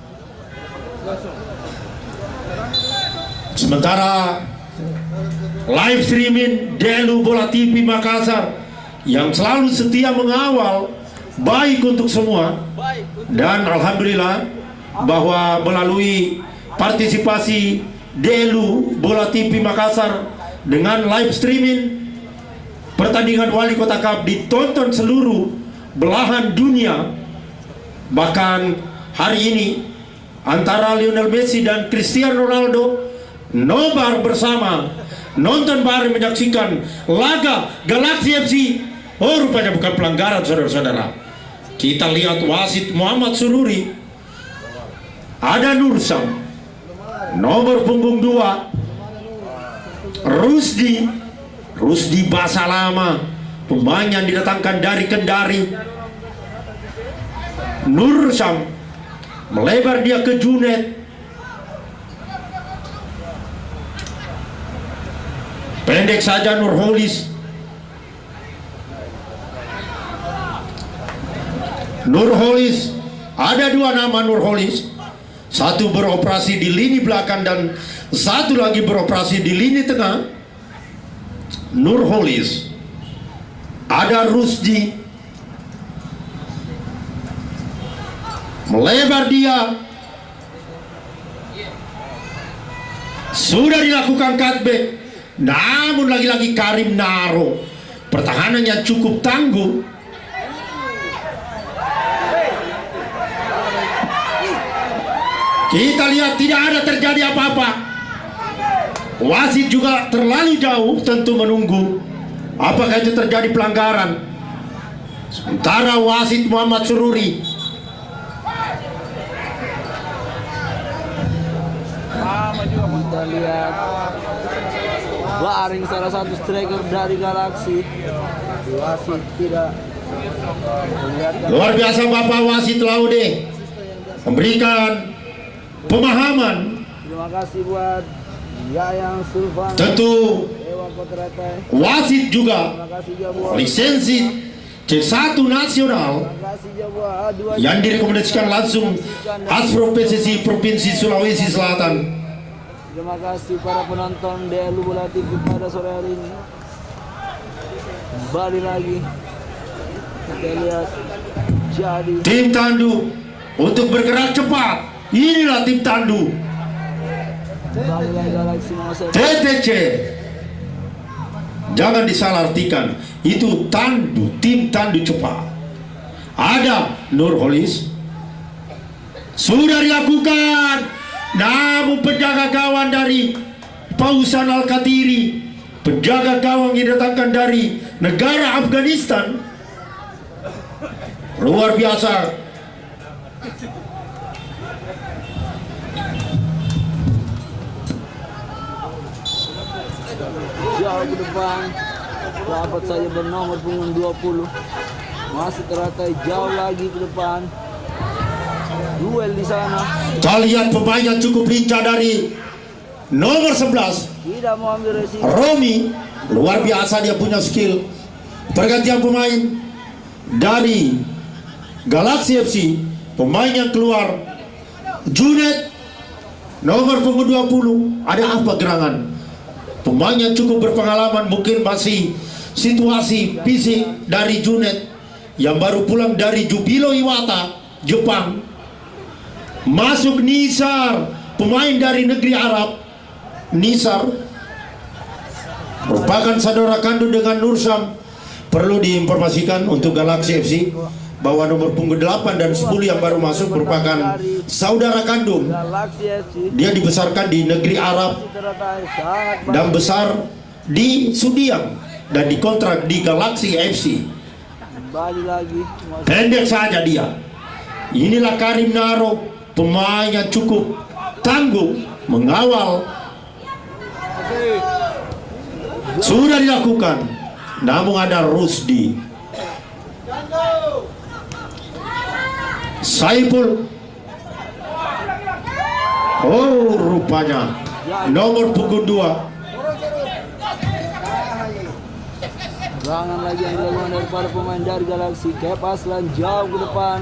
Sementara live streaming Delu Bola TV Makassar yang selalu setia mengawal, baik untuk semua, dan alhamdulillah bahwa melalui partisipasi Delu Bola TV Makassar dengan live streaming pertandingan Wali Kota Cup ditonton seluruh belahan dunia. Bahkan hari ini antara Lionel Messi dan Cristiano Ronaldo nobar bersama, nonton bareng menyaksikan laga Galaxy FC. Oh, rupanya bukan pelanggaran, saudara-saudara. Kita lihat wasit Muhammad Sururi. Ada Nursam, nomor punggung 2 Rusdi Basalama, pemain yang didatangkan dari Kendari. Nursam melebar dia ke Junet. Pendek saja Nurholis. Nurholis, ada dua nama Nurholis. Satu beroperasi di lini belakang dan satu lagi beroperasi di lini tengah. Nurholis. Ada Rusdi. Melebar dia. Sudah dilakukan cutback. Namun lagi-lagi Karim Naro, pertahanan yang cukup tangguh. Kita lihat tidak ada terjadi apa-apa. Wasit juga terlalu jauh, tentu menunggu apakah itu terjadi pelanggaran. Sementara wasit Muhammad Sururi Kita lihat Baring salah satu striker dari Galaxy. Wasit tidak memperlihatkan. Luar biasa Bapak Wasit Laude memberikan pemahaman. Terima kasih buat Yayang Sulfan. Tentu Dewa Koteratai. wasit juga Terima kasih juga buat. lisensi C1 nasional Terima kasih juga buat A2. yang direkomendasikan langsung Asprof PSSI Provinsi Sulawesi Selatan. Terima kasih para penonton DLU Bola TV pada sore hari ini. Kembali lagi kita lihat jadi Tim Tandu untuk bergerak cepat. Inilah tim Tandu. kembali lagi Galaxy menguasai. TTC. Jangan disalahartikan. Itu Tandu, tim Tandu cepat. Ada Nurholis. Sudah dilakukan. Namun penjaga gawang dari Pausan Al-Katiri, penjaga gawang yang didatangkan dari negara Afghanistan, luar biasa. Jauh ke depan dapat saja bernomor punggung 20. Masih teratai jauh lagi ke depan. Duel di sana. Kita lihat pemainnya cukup lincah dari nomor 11 Tidak mau ambil resiko. Romi. Luar biasa dia punya skill. Pergantian pemain dari Galaxy FC. Pemain yang keluar Junet nomor punggung 20. Ada apa gerangan? Pemain yang cukup berpengalaman, mungkin masih situasi fisik dari Junet yang baru pulang dari Jubilo Iwata, Jepang. Masuk Nisar, pemain dari negeri Arab. Nisar merupakan saudara kandung dengan Nursam. Perlu diinformasikan untuk Galaxy FC bahwa nomor punggung 8 dan 10 yang baru masuk merupakan saudara kandung. Galaxy FC Dia dibesarkan di negeri Arab teratai sangat dan besar di Sudiang dan dikontrak di Galaxy FC. kembali lagi. Pendek saja dia. Inilah Karim Naro, pemain yang cukup tangguh mengawal. Sudah dilakukan, namun ada Rusdi. Saiful. Oh, rupanya nomor punggung 2. Serangan lagi yang dilakukan dari para pemain dari Galaxy. Kep Aslan jauh ke depan.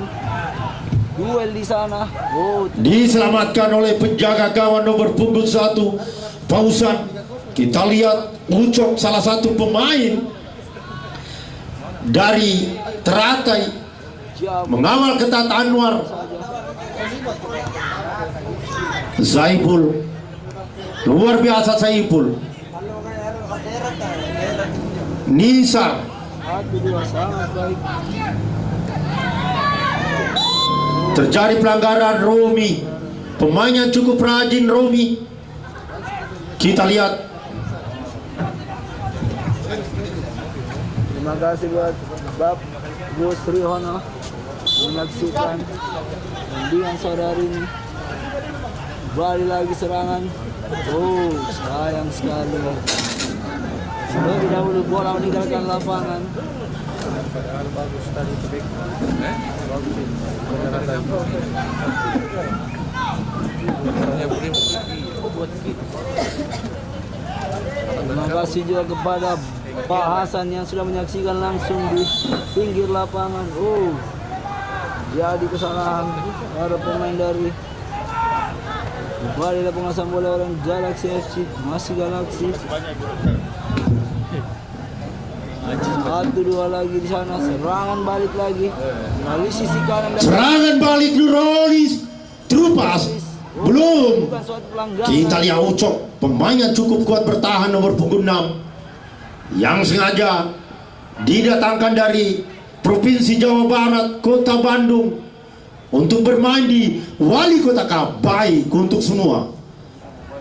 Duel di sana. Oh, Diselamatkan oleh penjaga gawang nomor punggung 1 Pausan. Kita lihat Ucok, salah satu pemain dari Teratai, jauh mengawal ketat Anwar. Zaipul, luar biasa Zaipul. Nisar, 1-2 sangat baik. terjadi pelanggaran Romi, pemain yang cukup rajin Romi. Kita lihat. Terima kasih buat Bab Gus Rihono menyaksikan pertandingan sore hari ini. Kembali lagi serangan. Oh, sayang sekali. Lebih dahulu bola meninggalkan lapangan. Terima kasih juga kepada Pak Hasan yang sudah menyaksikan langsung di pinggir lapangan. Oh, jadi kesalahan para pemain dari kembali lah pengasahan bola orang Galaxy FC. Masih Galaxy. 1-2 lagi di sana. Serangan balik lagi melalui sisi kanan dan Serangan balik Nurholis, terupas. Belum. bukan suatu pelanggaran. Kita lihat Ucok, pemain yang cukup kuat bertahan nomor punggung 6 yang sengaja didatangkan dari Provinsi Jawa Barat, Kota Bandung untuk bermain di Wali Kota Baik untuk semua.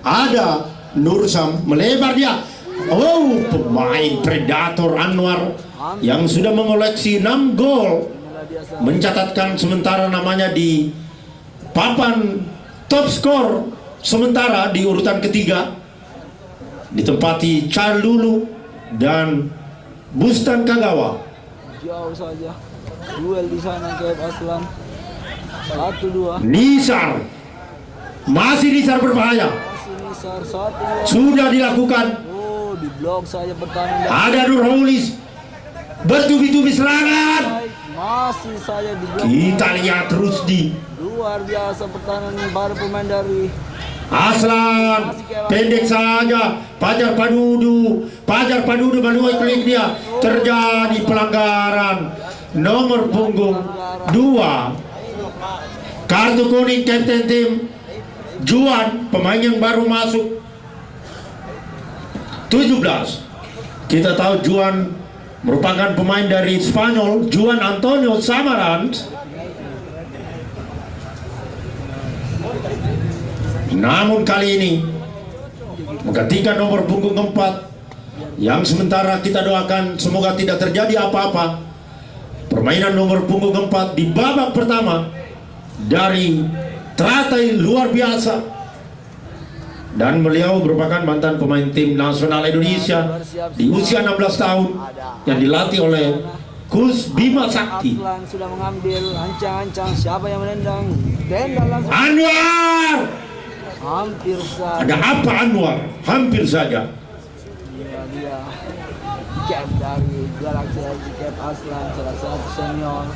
Ada Nursam, melebar dia. Oh, pemain predator Anwar yang sudah mengoleksi 6 gol, mencatatkan sementara namanya di papan top skor sementara di urutan ketiga ditempati Charlulu dan Bustan Kagawa. Jauh saja. Duel di sana KF Aslan. 1-2. Nisar, masih Nisar berbahaya. Masih Nisar 1-2. Sudah dilakukan. Oh, di blok saja pertahanan. Ada Nurholis bertubi-tubi serangan. Masih saja di blok. Kita lihat Rusdi. Luar biasa pertahanan para pemain dari Aslan pendek saja. Pajar Padudu menuai klik dia. Terjadi pelanggaran. Nomor punggung 2. Kartu kuning kapten tim Juan, pemain yang baru masuk 17. Kita tahu Juan merupakan pemain dari Spanyol, Juan Antonio Samaranch. Namun kali ini menggantikan nomor punggung 4 yang sementara kita doakan semoga tidak terjadi apa-apa. Permainan nomor punggung 4 di babak pertama dari Teratai luar biasa, dan beliau merupakan mantan pemain tim nasional Indonesia di usia 16 tahun yang dilatih oleh Kus Bima Sakti. Aslan sudah mengambil ancang-ancang. Siapa yang menendang? Tendang langsung. Anwar! Hampir saja. Ada apa Anwar? Hampir saja. Dia cap dari Galaxy FC KF Aslan, salah satu senior.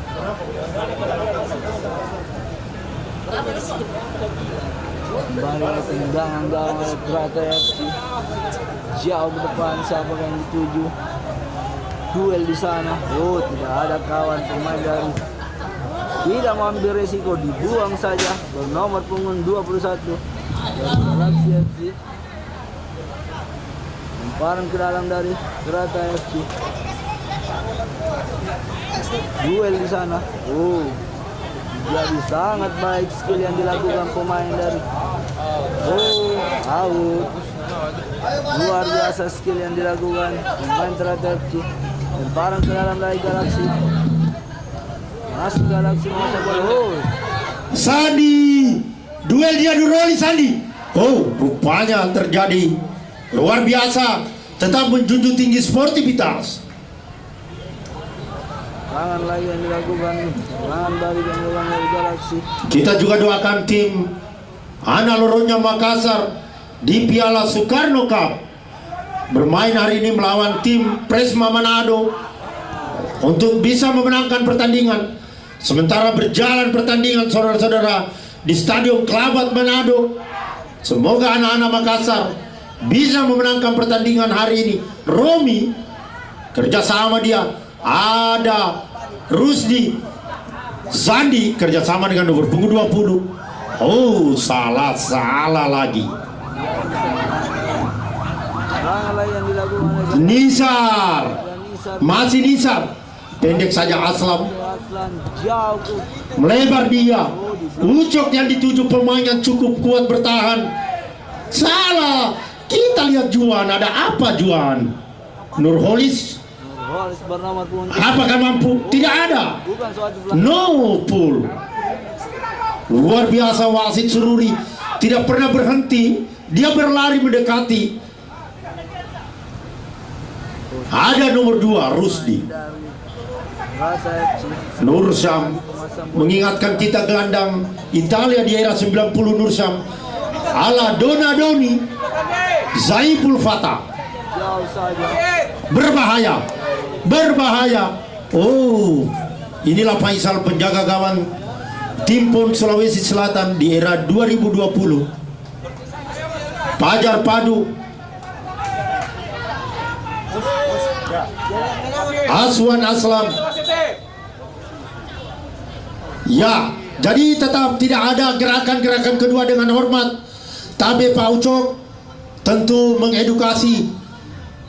Kembali oleh tendangan gawang oleh Teratai FC. Jauh ke depan, siapa yang dituju? Duel di sana. Oh, tidak ada kawan pemain dari. Tidak mengambil resiko, dibuang saja. Bernomor punggung 21 dari Galaxy FC. Lemparan ke dalam dari Teratai FC. Duel di sana. Oh, jadi sangat baik skill yang dilakukan pemain dari out. Luar biasa skill yang dilakukan pemain Teratai FC. Lemparan ke dalam dari Galaxy. Masuk Galaxy masa bola. Oh, Sandi, duel dia Nurholis Sandi. Oh, rupanya terjadi luar biasa. Tetap menjunjung tinggi sportivitas. tangan lagi yang dilakukan, tangan balik yang dilakukan dari Galaxy. Kita juga doakan tim Ana Loronya Makassar di Piala Soekarno Cup bermain hari ini melawan tim Presma Manado untuk bisa memenangkan pertandingan. Sementara berjalan pertandingan saudara-saudara di Stadion Kelabat Manado. Semoga anak-anak Makassar bisa memenangkan pertandingan hari ini. Romi kerjasama dia, ada Rusdi, Sandi kerjasama dengan nomor punggung 20. Oh, salah lagi. Tangan lagi yang dilakukan oleh Nisar, Nisar. masih Nisar. Pendek saja Aslam, Aslan jauh ke melebar dia. Ucok yang dituju pemain yang cukup kuat bertahan. Salah. Kita lihat Juan, ada apa Juan? Nurholis, Nurholis bernomor punggung. apakah mampu? Tidak ada. Bukan suatu pelanggaran. No pull. Luar biasa wasit Sururi, tidak pernah berhenti. Dia berlari mendekati. Ada nomor 2 Rusdi. Rasa FC. Nur Syam mengingatkan kita gelandang Italia di era 90 Nur Syam ala Donadoni, Zaiful Fatah. Jauh saja. Berbahaya. Oh, inilah Faisal penjaga gawang tim PON Sulawesi Selatan di era 2020. Pajar Padu, Aswan Aslam. Ya, jadi tetap tidak ada gerakan-gerakan kedua dengan hormat. Tapi Pak Ucok tentu mengedukasi.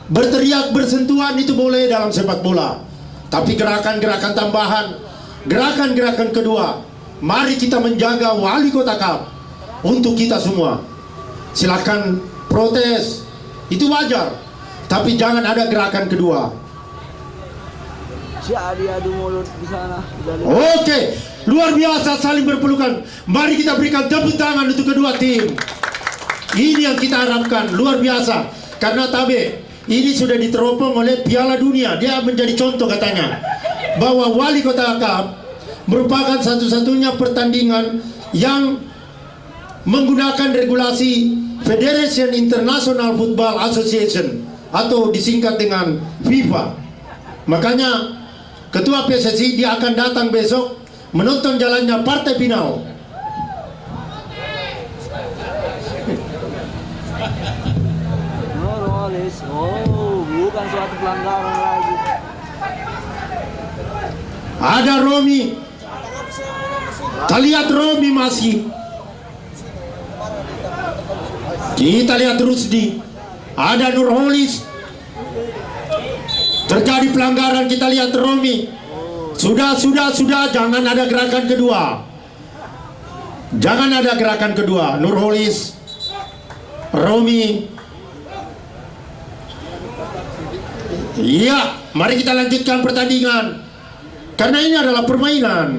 Berteriak, bersentuhan itu boleh dalam sepak bola. Tapi gerakan-gerakan tambahan, gerakan-gerakan kedua, mari kita menjaga wali kota Cup untuk kita semua. Silakan protes, itu wajar. Tapi jangan ada gerakan kedua. Jadi adu mulut di sana. Oke, luar biasa saling berpelukan. Mari kita berikan tepuk tangan untuk kedua tim. Ini yang kita harapkan, luar biasa. Karena Tabe ini sudah diteropong oleh Piala Dunia. Dia menjadi contoh katanya bahwa Wali Kota Cup merupakan satu-satunya pertandingan yang menggunakan regulasi Federation International Football Association atau disingkat dengan FIFA. Makanya Ketua PSSI dia akan datang besok menonton jalannya partai final. Nurholis, oh bukan suatu pelanggaran lagi. Ada Romi. Kita lihat Romi masih. Kita lihat Rusdi. Ada Nurholis. Terjadi pelanggaran, kita lihat Romi. Sudah, jangan ada gerakan kedua. Jangan ada gerakan kedua. Nurholis, Romi. Iya, mari kita lanjutkan pertandingan. Karena ini adalah permainan.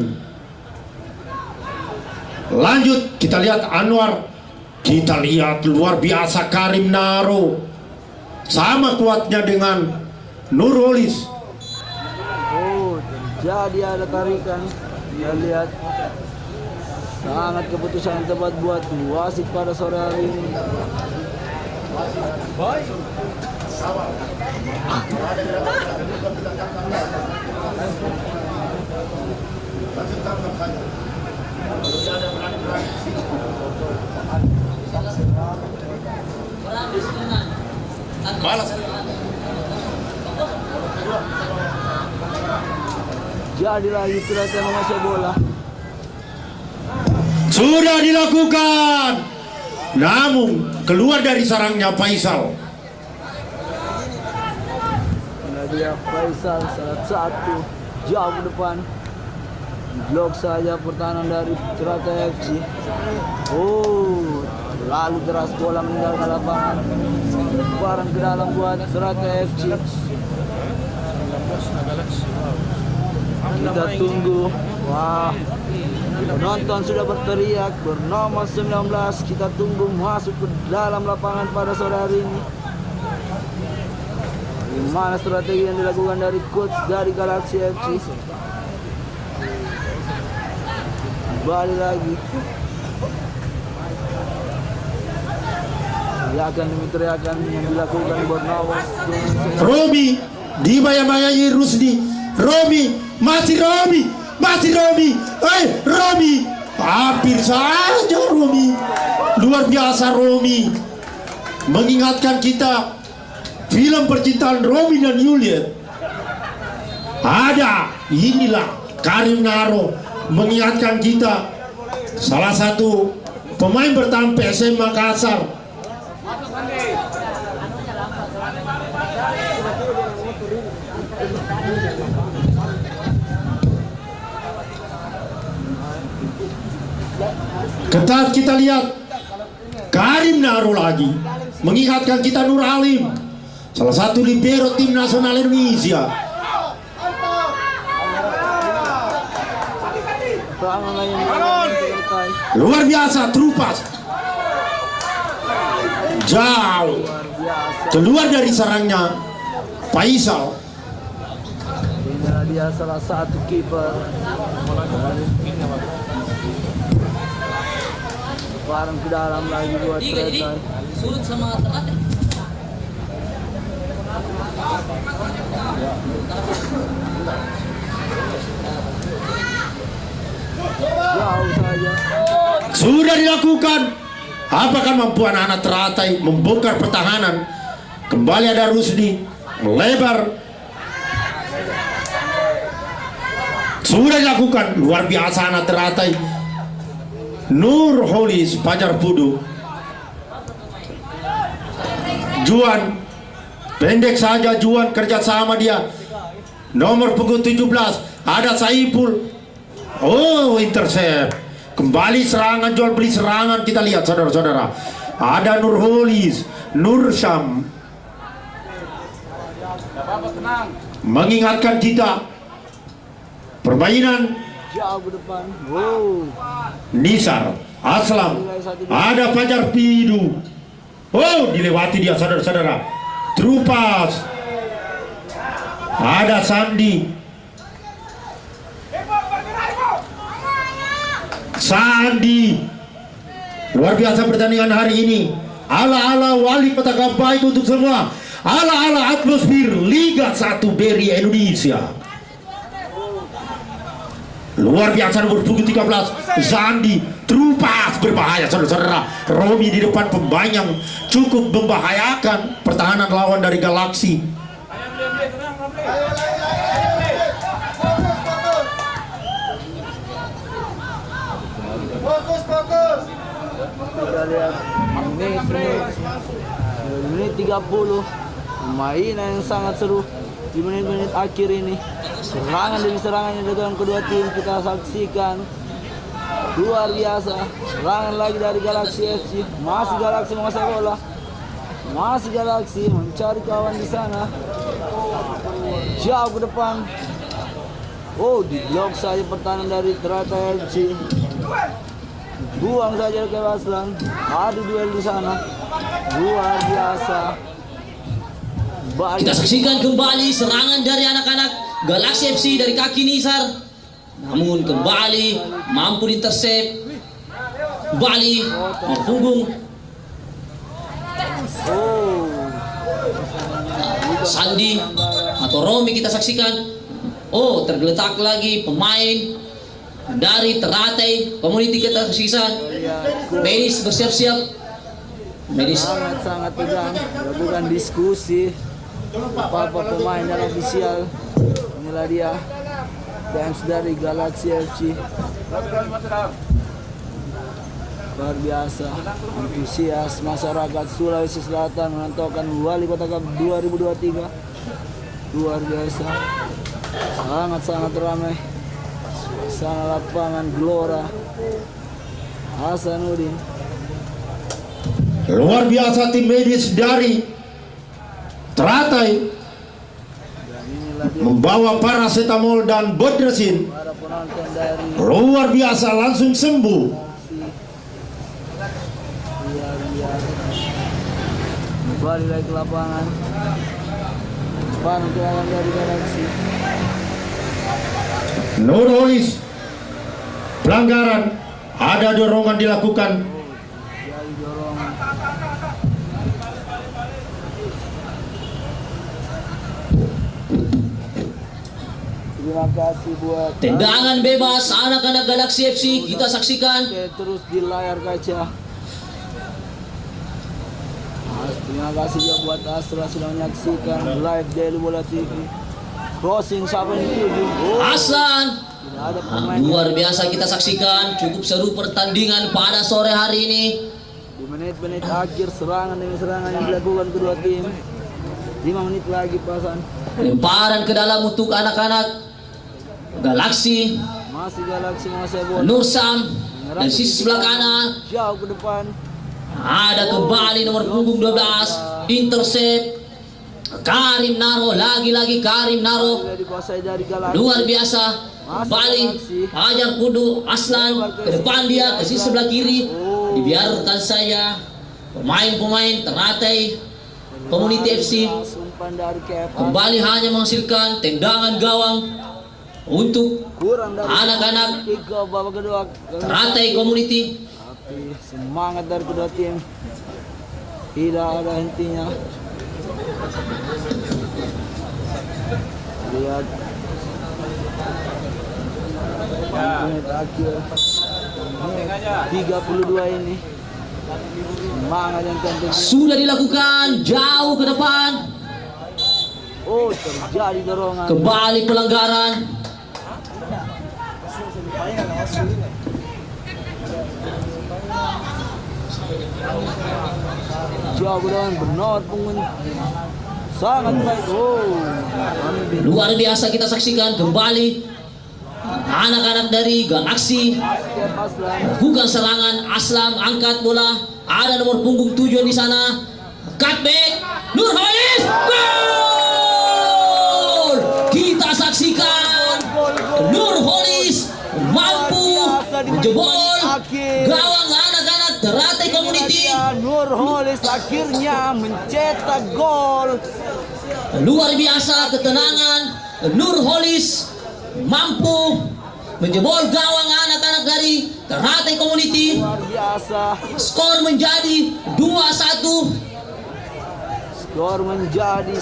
Lanjut, kita lihat Anwar. Kita lihat luar biasa Karim Naro. Sama kuatnya dengan Nurholis. Oh, terjadi ada tarikan. Kita lihat sangat keputusan yang tepat buat wasit pada sore hari ini. Balas. Jadi lagi ternyata menguasai bola. Sudah dilakukan. Namun keluar dari sarangnya Faisal. Nah dia Faisal salah satu jauh ke depan. Blok saja pertahanan dari Teratai FC. Oh, lalu deras bola meninggalkan lapangan. Barang ke dalam buat Teratai FC. Kita tunggu. Wah, penonton sudah berteriak bernomor 19. Kita tunggu masuk ke dalam lapangan pada sore hari ini. Gimana strategi yang dilakukan dari coach dari Galaxy FC? Balik lagi. Teriakan demi teriakan yang dilakukan bernomor 19. Romi dibayang-bayangi Rusdi. Romi, masih Romi. Romi, hampir saja Romi. Luar biasa Romi. Mengingatkan kita film percintaan Romi dan Juliet. Ada, inilah Karim Naro mengingatkan kita salah satu pemain bertahan PSM Makassar. Ketat kita lihat Karim Naro lagi mengingatkan kita Nur Alim, salah satu libero tim nasional Indonesia. Luar biasa Trupas. Jauh keluar dari sarangnya Faisal. Inilah dia salah satu kiper. Barang ke dalam lagi buat Jadi Teratai. sulit sama Teratai. Jauh saja. Sudah dilakukan. Apakah mampu anak-anak Teratai membongkar pertahanan? Kembali ada Rusdi melebar. Sudah dilakukan. Luar biasa anak Teratai. Nurholis Fajar Pudu. Juan pendek saja Juan, kerjasama dia. Nomor punggung 17 ada Saiful. Oh, intercept. Kembali serangan, jual beli serangan. Kita lihat saudara-saudara. Ada Nurholis, Nursyam. Mengingatkan kita permainan Jauh ke depan. Wow. Nisar, Aslam, ada Fajar Pidu. Oh, dilewati dia saudara-saudara. Terupas. Ada Sandi. Sandi. Luar biasa pertandingan hari ini. Ala-ala wali petaka baik untuk semua. Ala-ala atmosfer Liga 1 dari Indonesia. Luar biasa nomor punggung 13 Sandi. Terupas berbahaya saudara-saudara. Romi di depan pemain yang cukup membahayakan pertahanan lawan dari Galaxy. Kita lihat menit 30 permainan yang sangat seru di menit-menit akhir ini. Serangan demi serangan yang dilakukan kedua tim kita saksikan luar biasa. Serangan lagi dari Galaxy FC. Masih Galaxy menguasai bola. Masih Galaxy mencari kawan di sana. Jauh ke depan. Oh, diblok saja pertahanan dari Teratai FC. Buang saja ke Aslan. Ada duel di sana. Luar biasa. Kita saksikan kembali serangan dari anak-anak Galaxy FC dari kaki Nisar. Namun kembali mampu diintersep. Bali punggung Sandi atau Romi kita saksikan. Oh, tergeletak lagi pemain dari Teratai Community kita saksikan. Medis bersiap-siap. Medis sangat tegang, melakukan diskusi apa pemain dan ofisial. Inilah dia fans dari Galaxy FC. Luar biasa, antusias masyarakat Sulawesi Selatan menentukan Wali Kota Cup 2023. Luar biasa, sangat-sangat ramai. Suasana lapangan Gelora Hasanuddin. Luar biasa tim medis dari Teratai membawa paracetamol dan bodresin. Para penonton dari Luar biasa langsung sembuh. luar biasa. Kembali lagi ke lapangan. Depan untuk lawan dari Galaxy. Nurholis pelanggaran, ada dorongan dilakukan. Dari dorongan. Terima kasih buat tendangan bebas anak-anak Galaxy FC kita saksikan. Oke, terus di layar kaca. Terima kasih juga buat Astra sudah menyaksikan live Daily Bola TV. Crossing siapa yang dituju? Oh, Aslan. tidak ada pemain. Luar biasa kita saksikan. Cukup seru pertandingan pada sore hari ini. Di menit-menit akhir serangan demi serangan yang dilakukan kedua tim. 5 menit lagi pasan. Lemparan ke dalam untuk anak-anak Galaxy. Masih Galaxy menguasai bola. Nursam dan sisi sebelah kanan. Jauh ke depan. Ada kembali nomor punggung 12 intercept Karim Naro, lagi-lagi Karim Naro. Sudah dikuasai dari Galaxy. Luar biasa. Kembali Hajar Kudu Aslan ke depan dia ke sisi sebelah kiri. Dibiarkan saja pemain-pemain Teratai Community FC Sumpan dari Kepa. kembali hanya menghasilkan tendangan gawang untuk Kurang dari anak-anak 3 babak kedua. Teratai Community. Tapi semangat dari kedua tim tidak ada hentinya. Lihat menit akhir 32 ini semangat yang tentunya. Sudah dilakukan jauh ke depan. Oh, terjadi dorongan. Kembali pelanggaran. Jauh dorongan benar punggung sangat baik. Oh, Luar biasa kita saksikan kembali anak-anak dari Galaxy bukan serangan. Aslam angkat bola, ada nomor punggung 7 di sana. Cutback Nurholis, gol! Kita saksikan Nurholis mampu menjebol gawang anak-anak Teratai Community Nurholis akhirnya mencetak gol. Luar biasa ketenangan Nurholis mampu menjebol gawang anak-anak dari Ternate Community. Luar biasa. Skor menjadi 2-1. Skor menjadi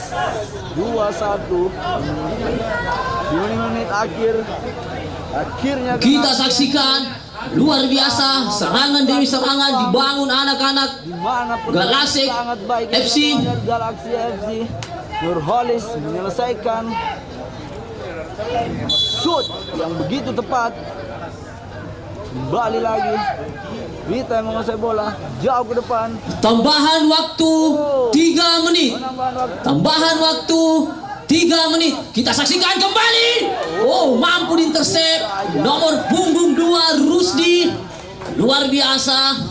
2-1 di menit akhir. Akhirnya Kita saksikan luar biasa serangan demi serangan dibangun anak-anak di mana Galaxy sangat baik FC. Galaxy FC. Nurholis menyelesaikan shoot yang begitu tepat. Kembali lagi Vita yang menguasai bola jauh ke depan. Tambahan waktu 3 menit. Penambahan waktu. Tambahan waktu 3 menit. Kita saksikan kembali. Oh, mampu diintersep. Nomor punggung 2 Rusdi. Luar biasa.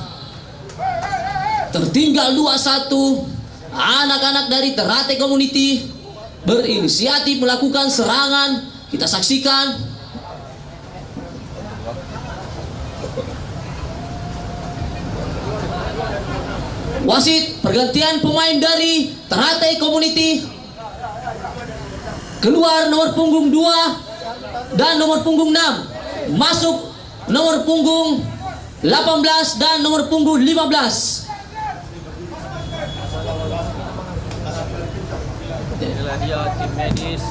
Tertinggal 2-1. Anak-anak dari Ternate Community berinisiatif melakukan serangan. Kita saksikan. Wasit pergantian pemain dari Ternate Community. Keluar nomor punggung 2 dan nomor punggung 6. Masuk nomor punggung 18 dan nomor punggung 15. Inilah dia tim medis.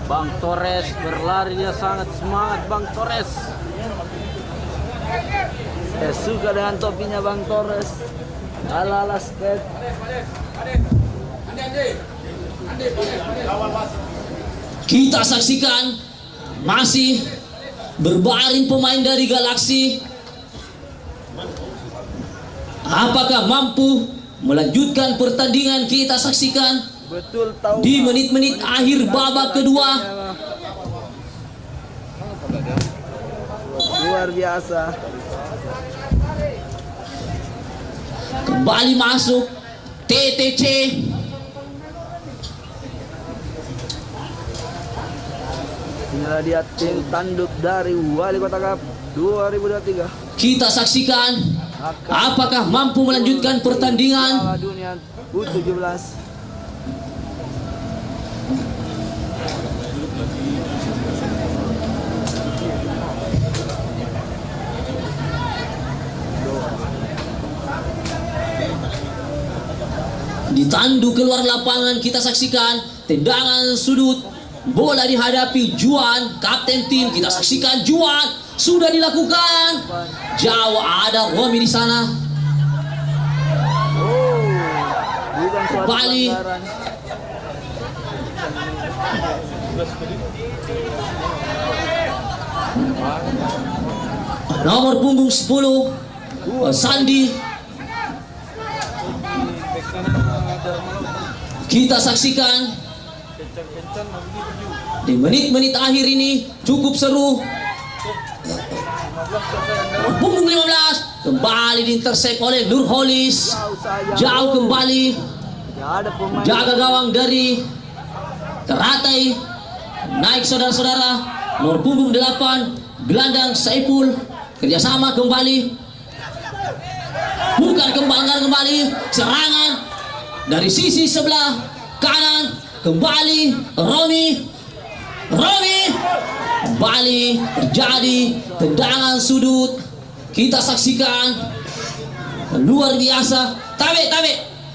Bang Torres berlari, dia sangat semangat Bang Torres. Saya suka dengan topinya Bang Torres. Ala-ala skate. Kita saksikan masih berbaring pemain dari Galaxy. Apakah mampu melanjutkan pertandingan? Kita saksikan Betul tahu. di menit-menit akhir babak kedua. Luar biasa. Kembali masuk TTC. Inilah dia tim tanduk dari Wali Kota Cup 2023. Kita saksikan apakah mampu melanjutkan pertandingan. Piala Dunia U17. Ditandu keluar lapangan. Kita saksikan tendangan sudut. Bola dihadapi Juan, kapten tim. Kita saksikan Juan sudah dilakukan. Jauh ada Romi di sana. Bukan suatu Bali. pelanggaran. Nomor punggung 10 Sandi. Kita saksikan di menit-menit akhir ini cukup seru. Nomor punggung 15 kembali diintersep oleh Nurholis. Jauh kembali. Tidak ada pemain. Jaga gawang dari Ternate. Naik saudara-saudara. Nomor punggung 8 gelandang Saiful. Kerjasama kembali. Bukan kembali. Serangan dari sisi sebelah kanan. Kembali Romi. Kembali terjadi tendangan sudut. Kita saksikan luar biasa. Tabe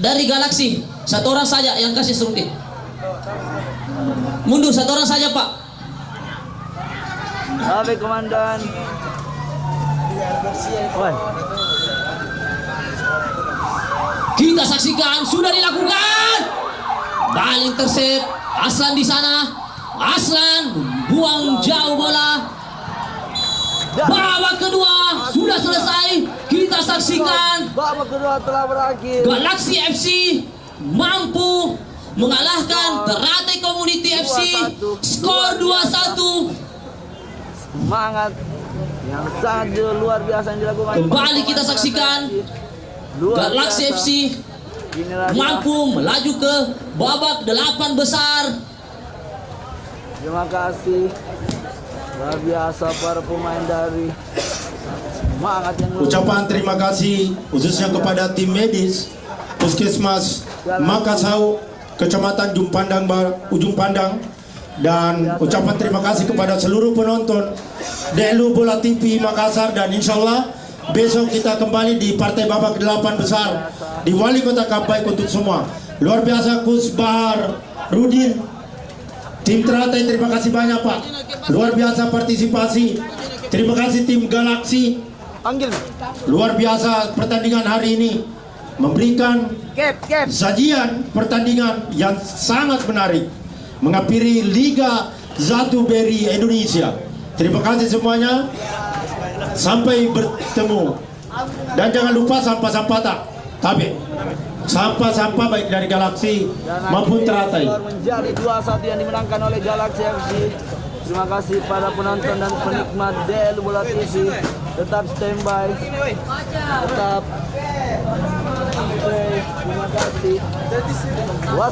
dari Galaxy. Satu orang saja yang kasih serungkit. Mundur satu orang saja Pak. Tabe komandan. Oi. Kita saksikan sudah dilakukan. Balik tersep. Aslan di sana. Aslan buang jauh bola. Babak kedua sudah selesai. Kita saksikan Babak kedua telah berakhir. Galaxy FC mampu mengalahkan Ternate Community FC skor 2-1. Semangat yang sangat luar biasa yang dilakukan. Kembali kita saksikan Luar Galaxy biasa. FC Inilah dia. mampu melaju ke babak 8 besar. Terima kasih. Luar biasa para pemain dari Semangat yang luar Ucapan terima kasih khususnya kepada tim medis Puskesmas Makasau, Kecamatan Ujung Pandang, dan ucapan terima kasih kepada seluruh penonton DLU Bola TV Makassar, dan insya Allah besok kita kembali di partai babak 8 besar di Wali Kota Cup. Baik untuk semua. Luar biasa Kus Bahar Rudin, tim Teratai, terima kasih banyak Pak. Luar biasa partisipasi. Terima kasih tim Galaksi. Panggil. Luar biasa pertandingan hari ini, memberikan sajian pertandingan yang sangat menarik, mengakhiri Liga 1 Beri Indonesia. Terima kasih semuanya. Sampai bertemu. Dan jangan lupa sampah-sampah tapi sampah-sampah baik dari Galaksi maupun Teratai. Menjadi 2-1 yang dimenangkan oleh Galaxy FC. Terima kasih pada penonton dan penikmat DLU Bola TV. Tetap standby. Tetap. Terima kasih.